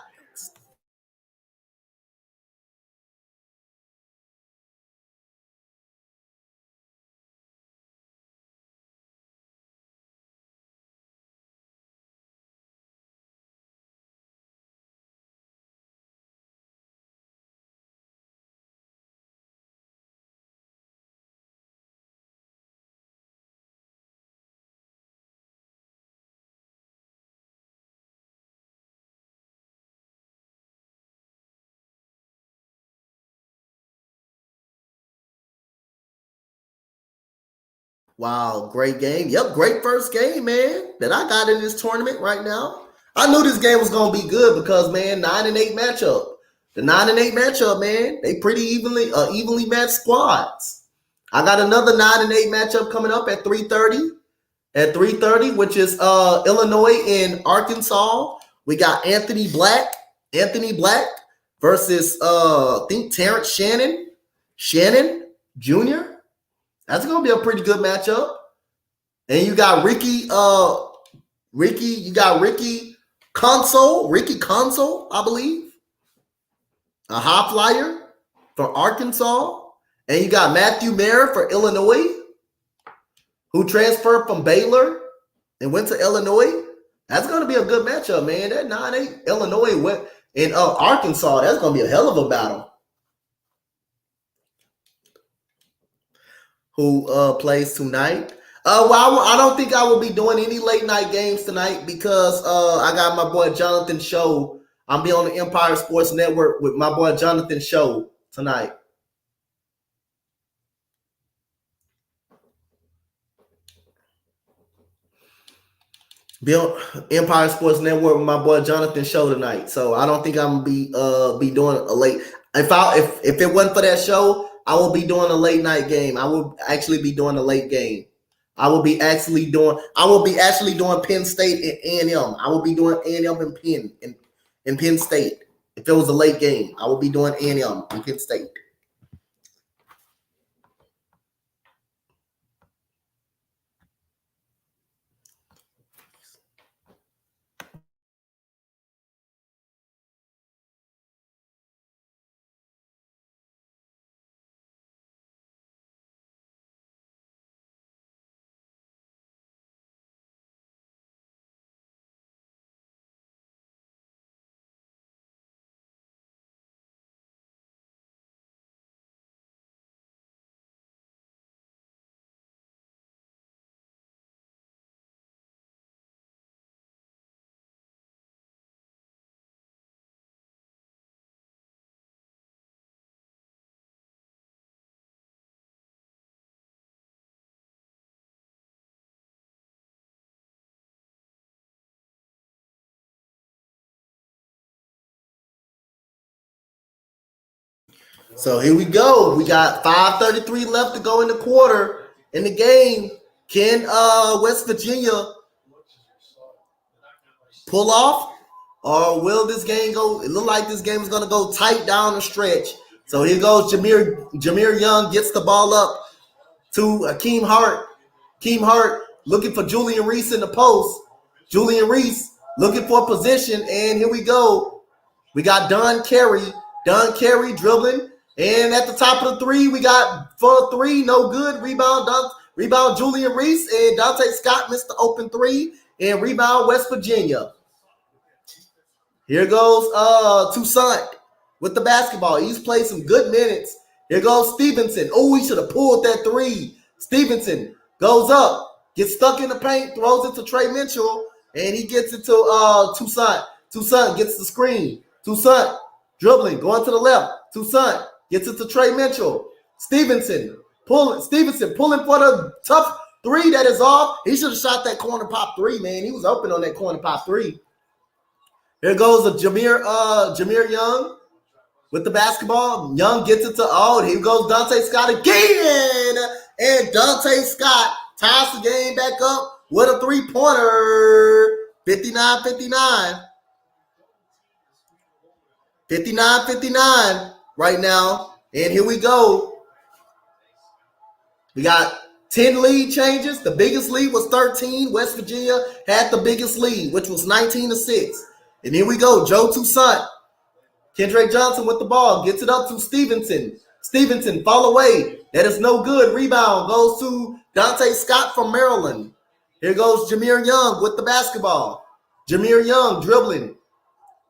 Wow, great game. Yep, great first game, man, that I got in this tournament right now. I knew this game was going to be good because, man, 9-8 matchup. The 9-8 matchup, man, they pretty evenly matched squads. I got another 9-8 matchup coming up at 3:30. At 3:30, which is Illinois and Arkansas. We got Anthony Black versus I think Terrence Shannon Jr. That's gonna be a pretty good matchup. And you got Ricky Console, I believe. A high flyer for Arkansas. And you got Matthew Mayer for Illinois, who transferred from Baylor and went to Illinois. That's going to be a good matchup, man. That 9-8 Illinois went in Arkansas. That's going to be a hell of a battle. Who plays tonight? Well, I don't think I will be doing any late night games tonight because I got my boy Jonathan Show. I'll be on the Empire Sports Network with my boy Jonathan Show tonight. Bill Empire Sports Network with my boy Jonathan show tonight. So I don't think I'm gonna be doing a late. If it wasn't for that show, I will be doing a late night game. I will actually be doing a late game. I will be actually doing Penn State and A&M. I will be doing A&M and Penn State. If it was a late game, I will be doing A&M and Penn State. So here we go. We got 5:33 left to go in the quarter in the game. Can West Virginia pull off, or will this game go? It look like this game is going to go tight down the stretch. So here goes Jameer Young gets the ball up to Akeem Hart. Akeem Hart looking for Julian Reese in the post. Julian Reese looking for position, and here we go. We got Don Carey. Don Carey dribbling. And at the top of the three, we got for three, no good. Rebound Julian Reese, and Dante Scott missed the open three. And rebound West Virginia. Here goes Toussaint with the basketball. He's played some good minutes. Here goes Stevenson. Oh, he should have pulled that three. Stevenson goes up, gets stuck in the paint, throws it to Trey Mitchell, and he gets it to Toussaint. Toussaint gets the screen. Toussaint dribbling, going to the left. Toussaint gets it to Trey Mitchell. Stevenson pulling for the tough three that is off. He should have shot that corner pop three, man. He was open on that corner pop three. Here goes Jameer Young with the basketball. Young gets it to here goes Dante Scott again. And Dante Scott ties the game back up with a three-pointer. 59-59. 59-59 right now. And here we go. We got 10 lead changes. The biggest lead was 13. West Virginia had the biggest lead, which was 19-6. And here we go. Joe Toussaint. Kendrick Johnson with the ball. Gets it up to Stevenson. Stevenson fall away. That is no good. Rebound goes to Dante Scott from Maryland. Here goes Jameer Young with the basketball. Jameer Young dribbling.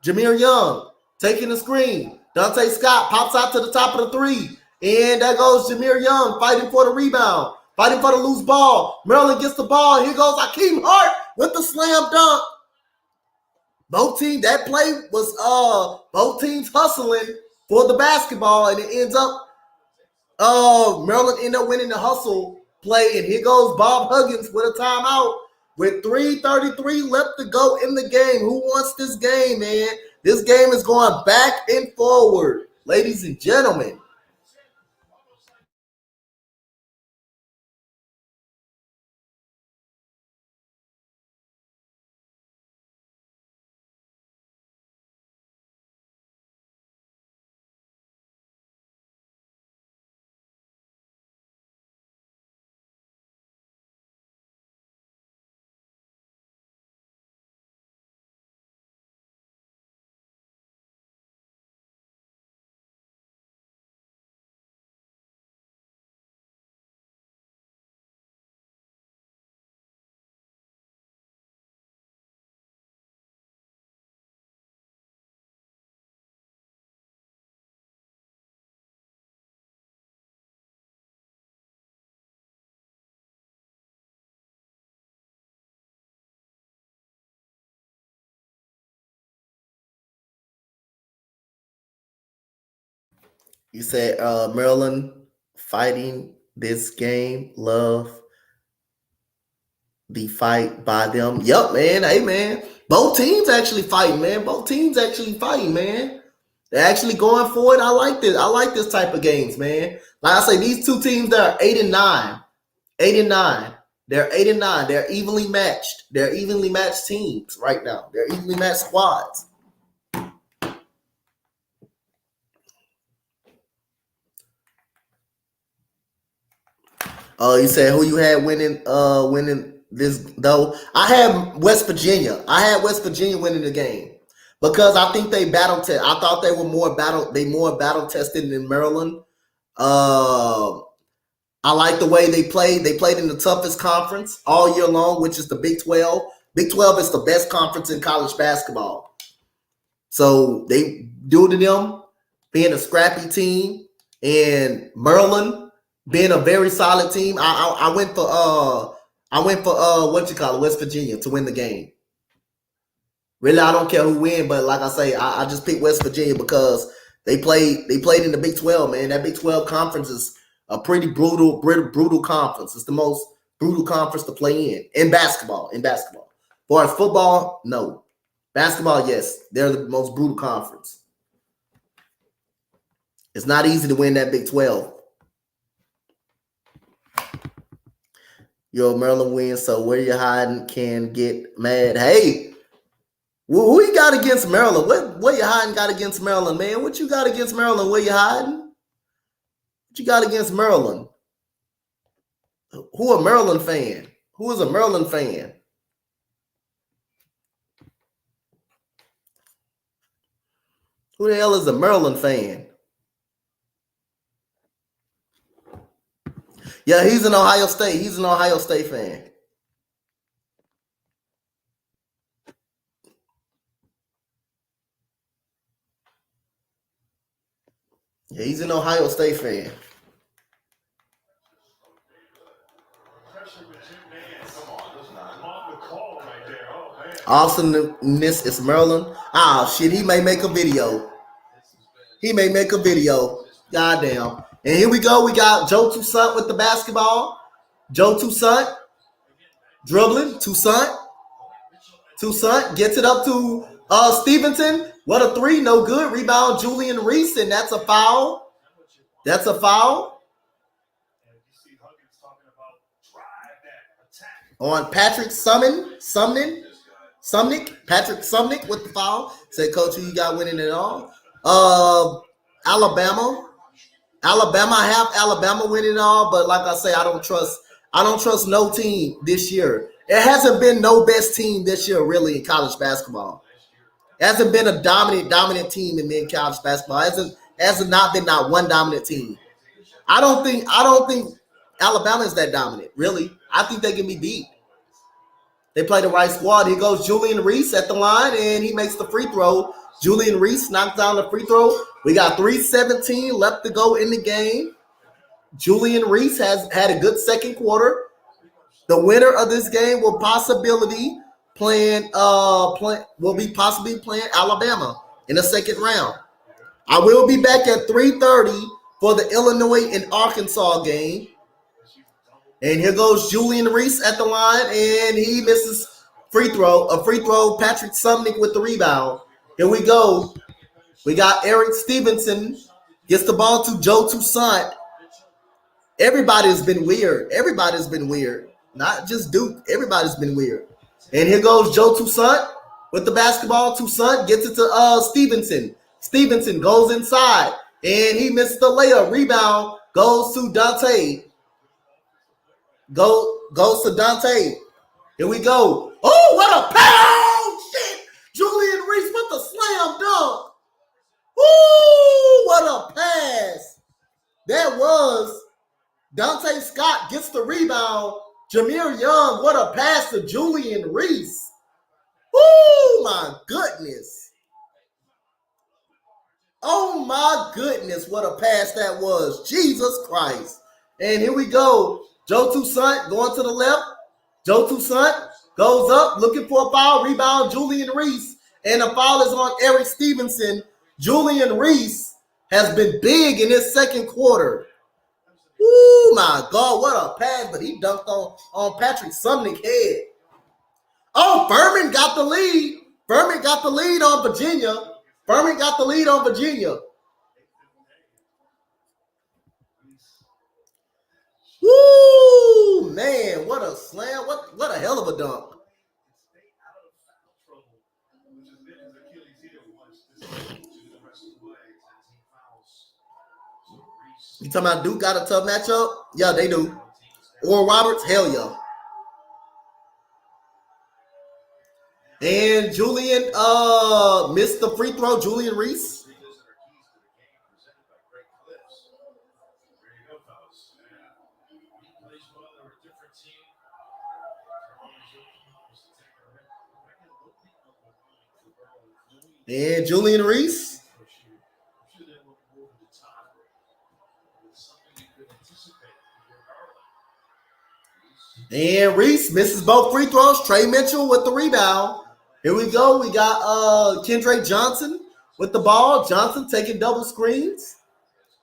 Jameer Young taking the screen. Dante Scott pops out to the top of the three. And there goes Jameer Young fighting for the rebound. Fighting for the loose ball. Maryland gets the ball. Here goes Akeem Hart with the slam dunk. Both teams, that play was both teams hustling for the basketball, and it ends up Maryland end up winning the hustle play. And here goes Bob Huggins with a timeout with 3:33 left to go in the game. Who wants this game, man? This game is going back and forward, ladies and gentlemen. You said Maryland fighting this game. Love the fight by them. Yup, man. Hey, man. Both teams actually fighting, man. Both teams actually fighting, man. They're actually going for it. I like this. I like this type of games, man. Like I say, these two teams that are 8-9. 8-9. They're 8-9. They're evenly matched. They're evenly matched teams right now. They're evenly matched squads. You said who you had winning this though? I had West Virginia. I had West Virginia winning the game because I think they battle tested. I thought they were more battle tested than Maryland. I like the way they played. They played in the toughest conference all year long, which is the Big 12. Big 12 is the best conference in college basketball. So they do to them being a scrappy team, and Maryland being a very solid team. I went for West Virginia to win the game. Really, I don't care who win, but like I say, I just picked West Virginia because they played in the Big 12, man. That Big 12 conference is a pretty brutal conference. It's the most brutal conference to play in basketball. As far as football, no. Basketball, yes. They're the most brutal conference. It's not easy to win that Big 12. Yo, Maryland wins, so where you hiding can get mad. Hey, who you got against Maryland? What you hiding got against Maryland, man? What you got against Maryland? Where you hiding? What you got against Maryland? Who a Maryland fan? Who is a Maryland fan? Who the hell is a Maryland fan? Yeah, he's an Ohio State. He's an Ohio State fan. Yeah, he's an Ohio State fan. Awesomeness is Maryland. Oh, shit, he may make a video. Goddamn. And here we go. We got Joe Toussaint with the basketball. Joe Toussaint dribbling. Toussaint gets it up to Stevenson. What a three. No good. Rebound Julian Reese, and that's a foul. On Patrick Sumnick. Patrick Sumnick with the foul. Say, Coach, who you got winning it all? Alabama. I have Alabama winning it all, but like I say, I don't trust no team this year. It hasn't been no best team this year, really, in college basketball. It hasn't been a dominant team in college basketball. It hasn't not been not one dominant team. I don't think Alabama is that dominant, really. I think they can be beat. They play the right squad. Here goes Julian Reese at the line, and he makes the free throw. Julian Reese knocks down the free throw. We got 3:17 left to go in the game. Julian Reese has had a good second quarter. The winner of this game will possibly playing Alabama in the second round. I will be back at 3:30 for the Illinois and Arkansas game. And here goes Julian Reese at the line, and he misses a free throw. Patrick Sumnick with the rebound. Here we go. We got Eric Stevenson gets the ball to Joe Toussaint. Everybody's been weird. Not just Duke. Everybody's been weird. And here goes Joe Toussaint with the basketball. Toussaint gets it to Stevenson. Stevenson goes inside, and he missed the layup. Rebound goes to Dante. Goes to Dante. Here we go. Oh, what a pound! Shit! Julian Reese with the slam dunk. Ooh, what a pass! That was Dante Scott gets the rebound. Jameer Young, what a pass to Julian Reese. Oh my goodness. Oh my goodness, what a pass that was. Jesus Christ. And here we go. Joe Toussaint going to the left. Joe Toussaint goes up looking for a foul. Rebound Julian Reese. And the foul is on Eric Stevenson. Julian Reese has been big in this second quarter. Oh my God, what a pass, but he dunked on Patrick Sumnick's head. Oh, Furman got the lead. Furman got the lead on Virginia. Furman got the lead on Virginia. Woo, man, what a slam. What a hell of a dunk. You talking about Duke got a tough matchup? Yeah, they do. Or Roberts? Hell yeah. And Julian missed the free throw. Julian Reese. And Julian Reese. And Reese misses both free throws. Trey Mitchell with the rebound. Here we go. We got Kendra Johnson with the ball. Johnson taking double screens.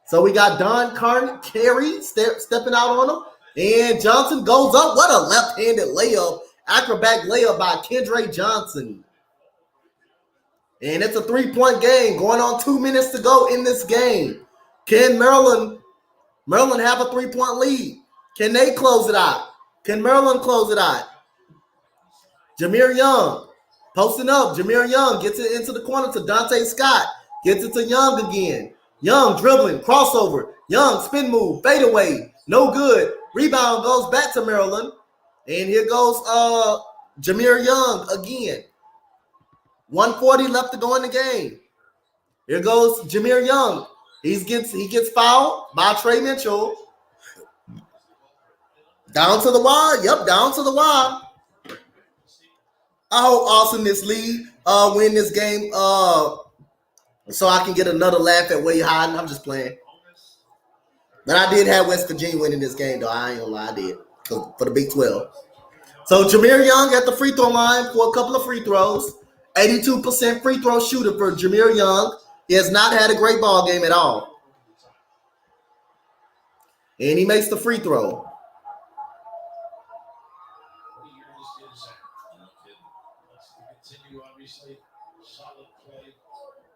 So we got Don Carey stepping out on him. And Johnson goes up. What a left-handed layup. Acrobatic layup by Kendra Johnson. And it's a 3-point game. Going on 2 minutes to go in this game. Can Maryland have a 3-point lead? Can they close it out? Can Maryland close it out? Jameer Young posting up. Jameer Young gets it into the corner to Dante Scott. Gets it to Young again. Young dribbling, crossover. Young spin move, fade away. No good. Rebound goes back to Maryland. And here goes Jameer Young again. 1:40 left to go in the game. Here goes Jameer Young. He gets fouled by Trey Mitchell. Down to the wire. Yep, down to the wire. I hope Awesomeness League win this game so I can get another laugh at where you're hiding. I'm just playing. But I did have West Virginia winning this game, though. I ain't gonna lie, I did. For the Big 12. So Jameer Young at the free throw line for a couple of free throws. 82% free throw shooter for Jameer Young. He has not had a great ball game at all. And he makes the free throw.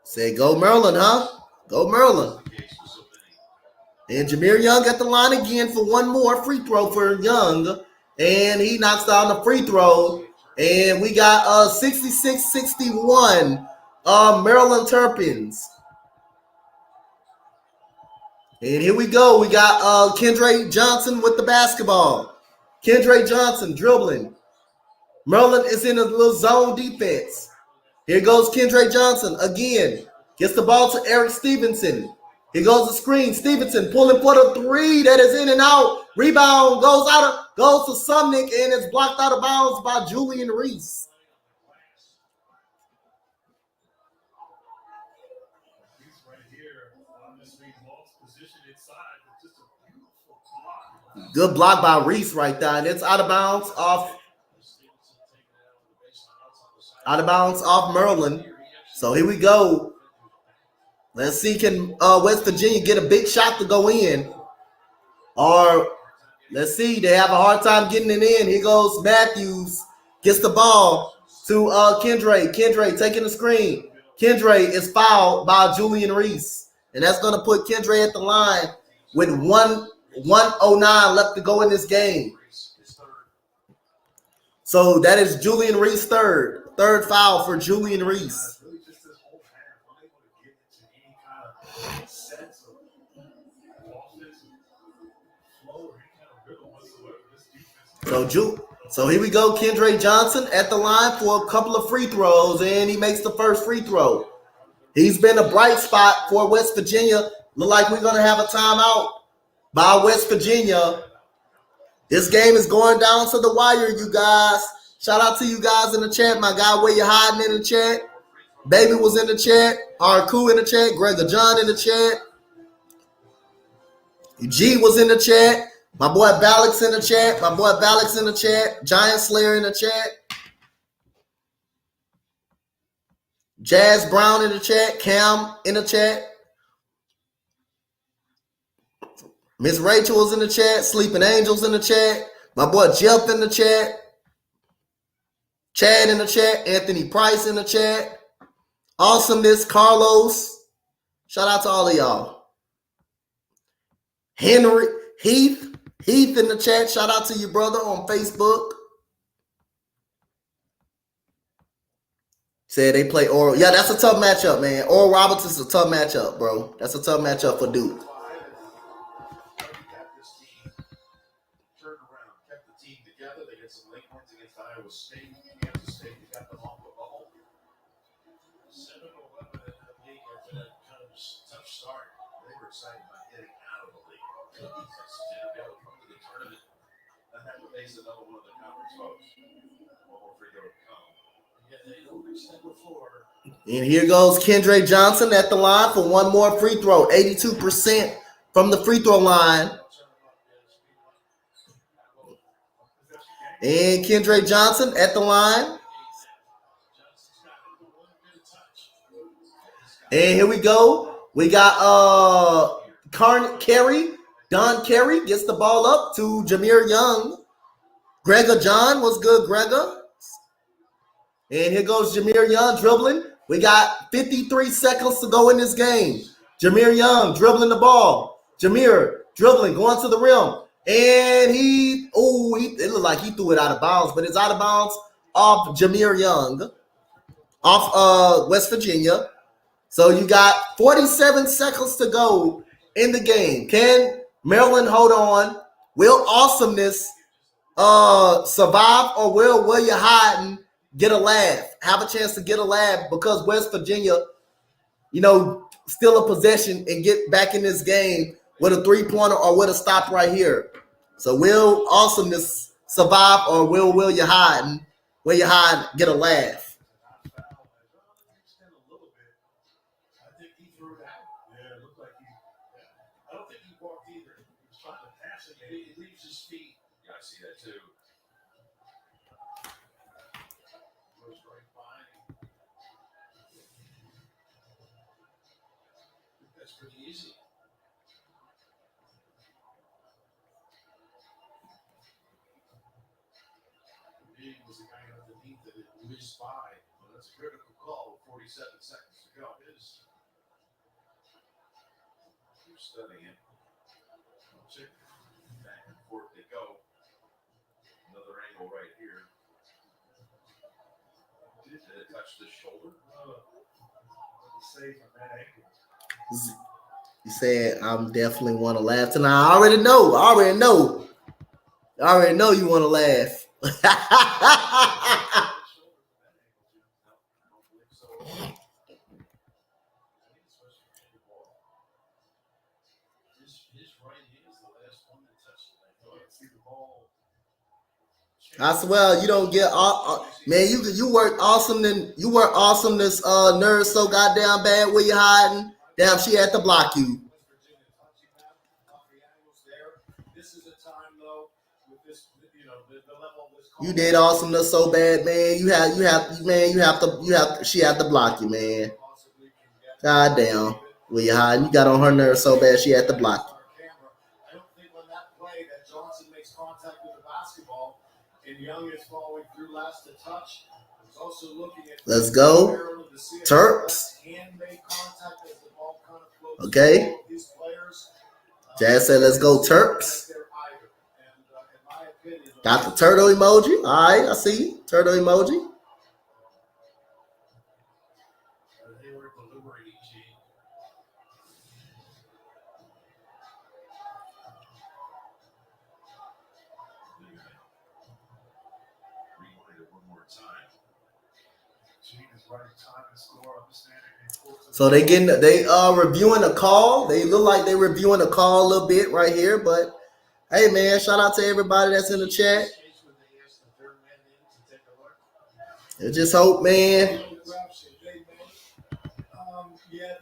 Say, go Maryland, huh? Go Maryland. And Jameer Young at the line again for one more free throw for Young. And he knocks down the free throw. And we got 66-61 Maryland Terpins. And here we go. We got Kendra Johnson with the basketball. Kendra Johnson dribbling. Maryland is in a little zone defense. Here goes Kendra Johnson again. Gets the ball to Eric Stevenson. Here goes the screen. Stevenson pulling for the three. That is in and out. Rebound goes to Sumnick, and it's blocked out of bounds by Julian Reese. Good block by Reese right there. And it's out of bounds off Maryland. So here we go. Let's see, can West Virginia get a big shot to go in? Or let's see, they have a hard time getting it in. Here goes Matthews. Gets the ball to Kendra. Kendra taking the screen. Kendra is fouled by Julian Reese. And that's going to put Kendra at the line with 1:09 left to go in this game. So that is Julian Reese third foul for Julian Reese. So here we go. Kendra Johnson at the line for a couple of free throws, and he makes the first free throw. He's been a bright spot for West Virginia. Look like we're going to have a timeout by West Virginia. This game is going down to the wire, you guys. Shout out to you guys in the chat. My guy, where you hiding in the chat? Baby was in the chat. Arku in the chat. Gregor John in the chat. G was in the chat. My boy Balix in the chat. Giant Slayer in the chat. Jazz Brown in the chat. Cam in the chat. Miss Rachel is in the chat. Sleeping Angels in the chat. My boy Jeff in the chat. Chad in the chat. Anthony Price in the chat. Awesomeness, Carlos. Shout out to all of y'all. Henry, Heath in the chat. Shout out to your brother on Facebook. Said they play Oral. Yeah, that's a tough matchup, man. Oral Roberts is a tough matchup, bro. That's a tough matchup for Duke. Turned around, kept the team together. They get some late points against Iowa State, Kansas State. They got them off the bubble. 7-11 in the league after that kind of tough start. They were excited about getting out of the league. To be able to come to the tournament and have to face another one of the conference foes. One more free throw to come. Yeah, they don't reach that before. And here goes Kendra Johnson at the line for one more free throw. 82% from the free throw line. And Kendra Johnson at the line. And here we go. We got Carey. Don Carey gets the ball up to Jameer Young. Gregor John was good, Gregor. And here goes Jameer Young dribbling. We got 53 seconds to go in this game. Jameer Young dribbling the ball. Jameer dribbling, going to the rim. And it looked like he threw it out of bounds, but it's out of bounds off Jameer Young, off West Virginia. So you got 47 seconds to go in the game. Can Maryland hold on? Will Awesomeness survive, or will William Hyden get a laugh? Have a chance to get a laugh because West Virginia, still a possession and get back in this game with a three-pointer or with a stop right here. So will Awesomeness survive, or will William Hyden get a laugh? He leaves his feet. Yeah, I see that too. Goes right by. That's pretty easy. Big was the guy underneath that it whizzed by. Well, that's a critical call with 47 seconds to go. It is. Keep studying it. Check. Back and forth they go. Another angle right here. Did it touch the shoulder? Safe on that ankle. You said I'm definitely want to laugh tonight. I already know you want to laugh. I swear you don't get man. You work awesome. Then you work awesome. This nerd so goddamn bad. Where you hiding? Damn, she had to block you. You did awesomeness so bad, man. She had to block you, man. God damn. Where you hiding? You got on her nerves so bad she had to block you. I don't think on that play that Johnson makes contact with the basketball and Young is following through last to touch. He's also looking at let's go. Terps. Okay. Jazz said let's go Terps. Got the turtle emoji. All right, I see you. Turtle emoji. So they reviewing a call. They look like they reviewing a call a little bit right here, but hey man, shout out to everybody that's in the chat. I just hope, man. Yeah,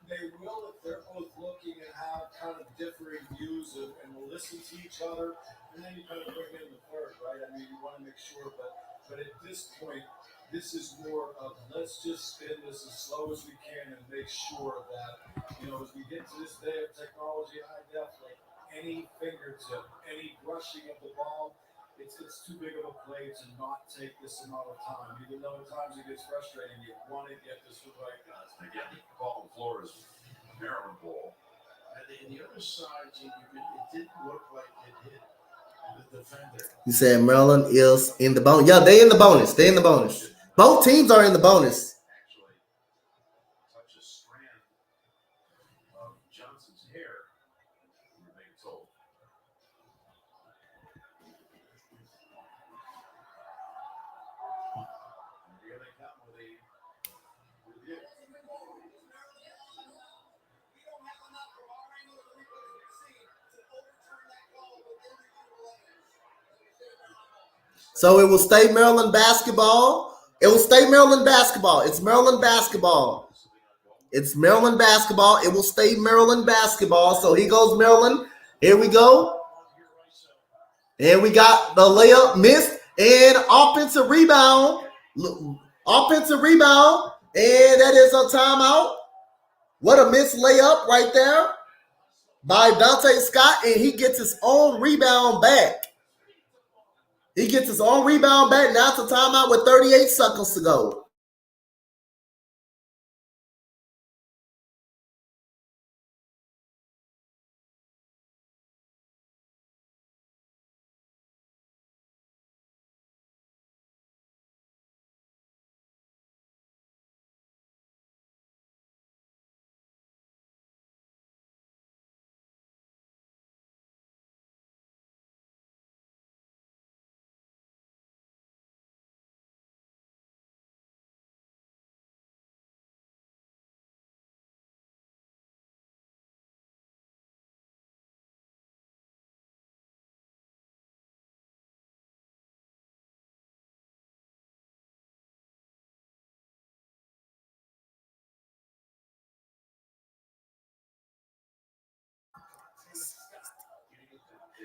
they will if they're both looking and have kind of differing views and will listen to each other, and then you kind of bring in the third, right? I mean, you want to make sure, but at this point, this is more of let's just spin this as slow as we can and make sure that, as we get to this day of technology, high def, like any fingertip, any brushing of the ball, it's too big of a play to not take this amount of time. Even though at times it gets frustrating, you want to get this to the right guys. Again, the ball on the floor is Maryland ball. And the other side, it didn't look like it hit the defender. You said Maryland is in the bonus. Yeah, they in the bonus. They in the bonus. Both teams are in the bonus. Actually, touch a strand of Johnson's hair. You're being told. And here they come with a review. So it will stay Maryland basketball. It will stay Maryland basketball. It's Maryland basketball. It's Maryland basketball. It will stay Maryland basketball. So here goes Maryland. Here we go. And we got the layup missed and offensive rebound. Offensive rebound. And that is a timeout. What a missed layup right there by Dante Scott. And he gets his own rebound back. He gets his own rebound back. Now it's a timeout with 38 seconds to go.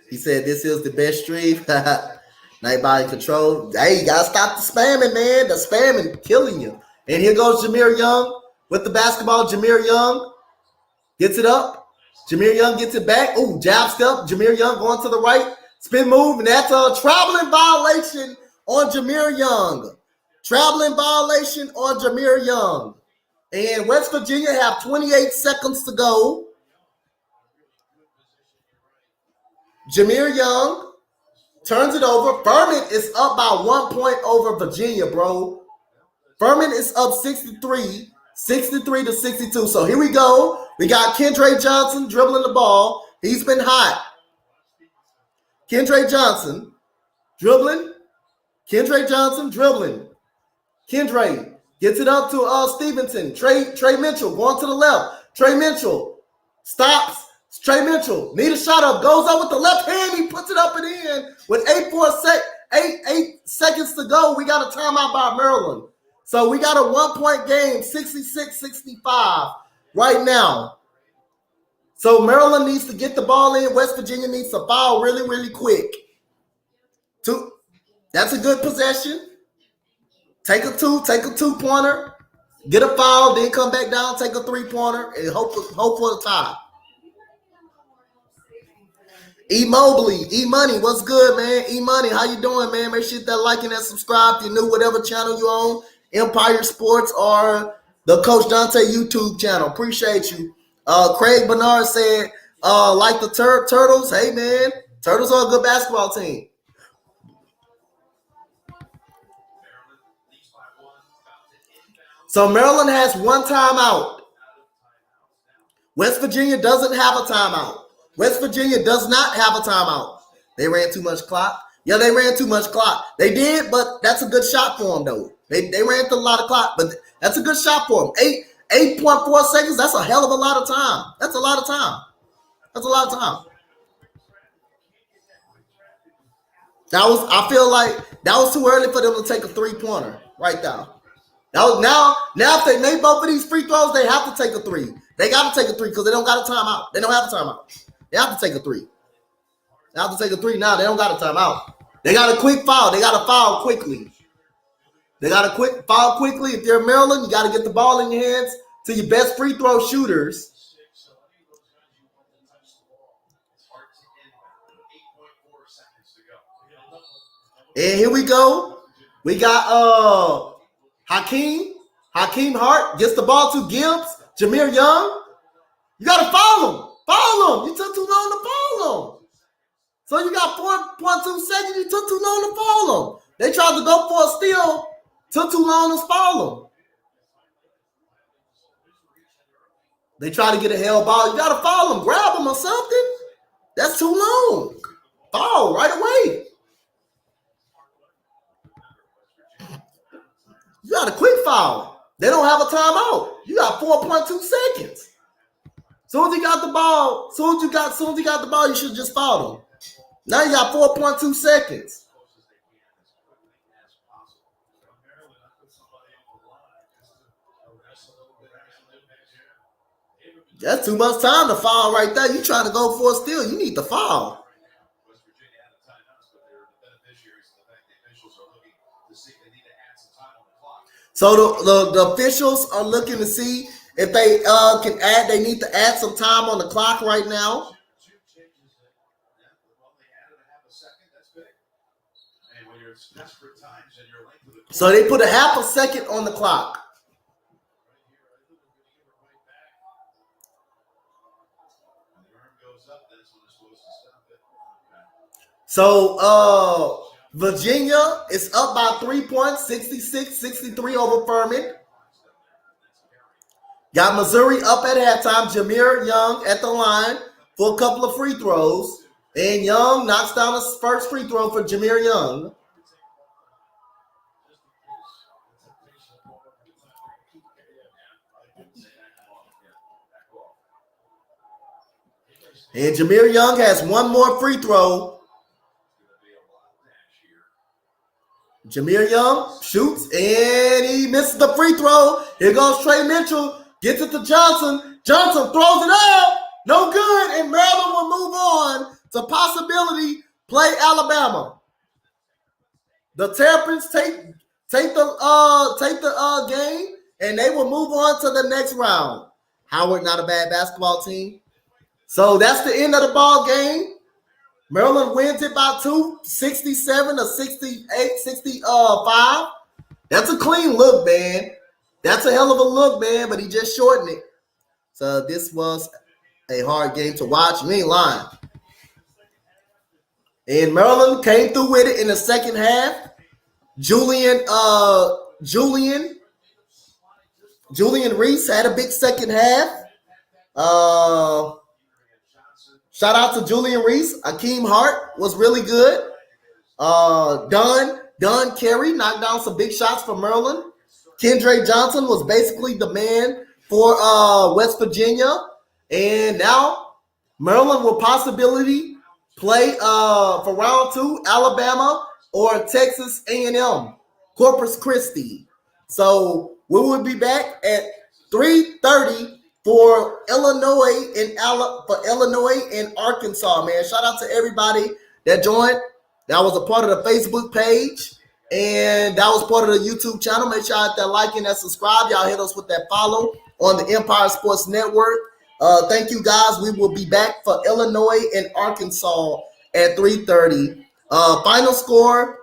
He said this is the best stream. Night body control. Hey, you gotta stop the spamming, man. The spamming killing you. And here goes Jameer Young with the basketball. Jameer Young gets it up. Jameer Young gets it back. Ooh, jab step. Jameer Young going to the right. Spin move, and that's a traveling violation on Jameer Young. Traveling violation on Jameer Young. And West Virginia have 28 seconds to go. Jameer Young turns it over. Furman is up by 1 point over Virginia, bro. Furman is up 63 to 62. So here we go. We got Kendra Johnson dribbling the ball. He's been hot. Kendra Johnson dribbling. Kendra Johnson dribbling. Kendra gets it up to Stevenson. Trey Mitchell going to the left. Trey Mitchell stops. Trey Mitchell need a shot up. Goes up with the left hand. He puts it up and in with 8 seconds to go. We got a timeout by Maryland. So we got a 1 point game, 66-65 right now. So Maryland needs to get the ball in. West Virginia needs to foul really, really quick. That's a good possession. Take a two-pointer, get a foul, then come back down, take a three-pointer, and hope for a tie. E Mobley, E Money, what's good, man? E Money, how you doing, man? Make sure you hit that like and that subscribe if you're new, whatever channel you own, Empire Sports or the Coach Dante YouTube channel. Appreciate you. Craig Bernard said, like the Turtles. Hey, man, Turtles are a good basketball team. So Maryland has one timeout. West Virginia doesn't have a timeout. West Virginia does not have a timeout. They ran too much clock. Yeah, they ran too much clock. They did, but that's a good shot for them, though. They ran through a lot of clock, but that's a good shot for them. 8.4 seconds, that's a hell of a lot of time. That's a lot of time. I feel like that was too early for them to take a three-pointer right now. Now if they make both of these free throws, they have to take a three. They got to take a three because they don't got a timeout. They don't have a timeout. They have to take a three. They have to take a three now. They don't got a timeout. They got a quick foul. They got to foul quickly. If you're Maryland, you got to get the ball in your hands to your best free throw shooters. And here we go. We got Hakeem Hart gets the ball to Gibbs. Jameer Young. You got to follow him. Follow him. You took too long to follow him. So you got 4.2 seconds. You took too long to follow him. They tried to go for a steal. Took too long to follow him. They try to get a hell ball. You got to follow him. Grab him or something. That's too long. Foul right away. You got a quick foul. They don't have a timeout. You got 4.2 seconds. Soon as you got the ball, you should just foul him. Now you got 4.2 seconds. That's too much time to foul right there. You trying to go for a steal. You need to foul. So the officials are looking to see if they can add. They need to add some time on the clock right now. So they put a half a second on the clock. So Virginia is up by 3 points, 66-63 over Furman. Got Missouri up at halftime. Jameer Young at the line for a couple of free throws. And Young knocks down his first free throw for Jameer Young. And Jameer Young has one more free throw. Jameer Young shoots, and he misses the free throw. Here goes Trey Mitchell. Gets it to Johnson. Johnson throws it out. No good, and Maryland will move on to possibility play Alabama. The Terpins take the game, and they will move on to the next round. Howard, not a bad basketball team. So that's the end of the ball game. Maryland wins it by 2, 67 to 68, 65. That's a clean look, man. That's a hell of a look, man, but he just shortened it. So this was a hard game to watch. You ain't lying. And Maryland came through with it in the second half. Julian Reese had a big second half. Shout out to Julian Reese. Hakeem Hart was really good. Don Carey knocked down some big shots for Maryland. Kendra Johnson was basically the man for West Virginia. And now Maryland will possibly play for round 2, Alabama or Texas A&M, Corpus Christi. So we will be back at 3:30 for Illinois and Arkansas, man. Shout out to everybody that joined. That was a part of the Facebook page, and that was part of the YouTube channel. Make sure y'all hit that like and that subscribe. Y'all hit us with that follow on the Empire Sports Network. Thank you, guys. We will be back for Illinois and Arkansas at 3:30. Final score,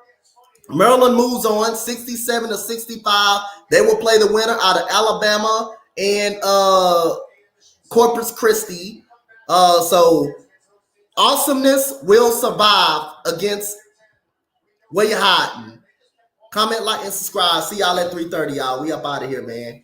Maryland moves on 67 to 65. They will play the winner out of Alabama and Corpus Christi. So awesomeness will survive against where you hiding. Comment, like, and subscribe. See y'all at 3:30, y'all. We up out of here, man.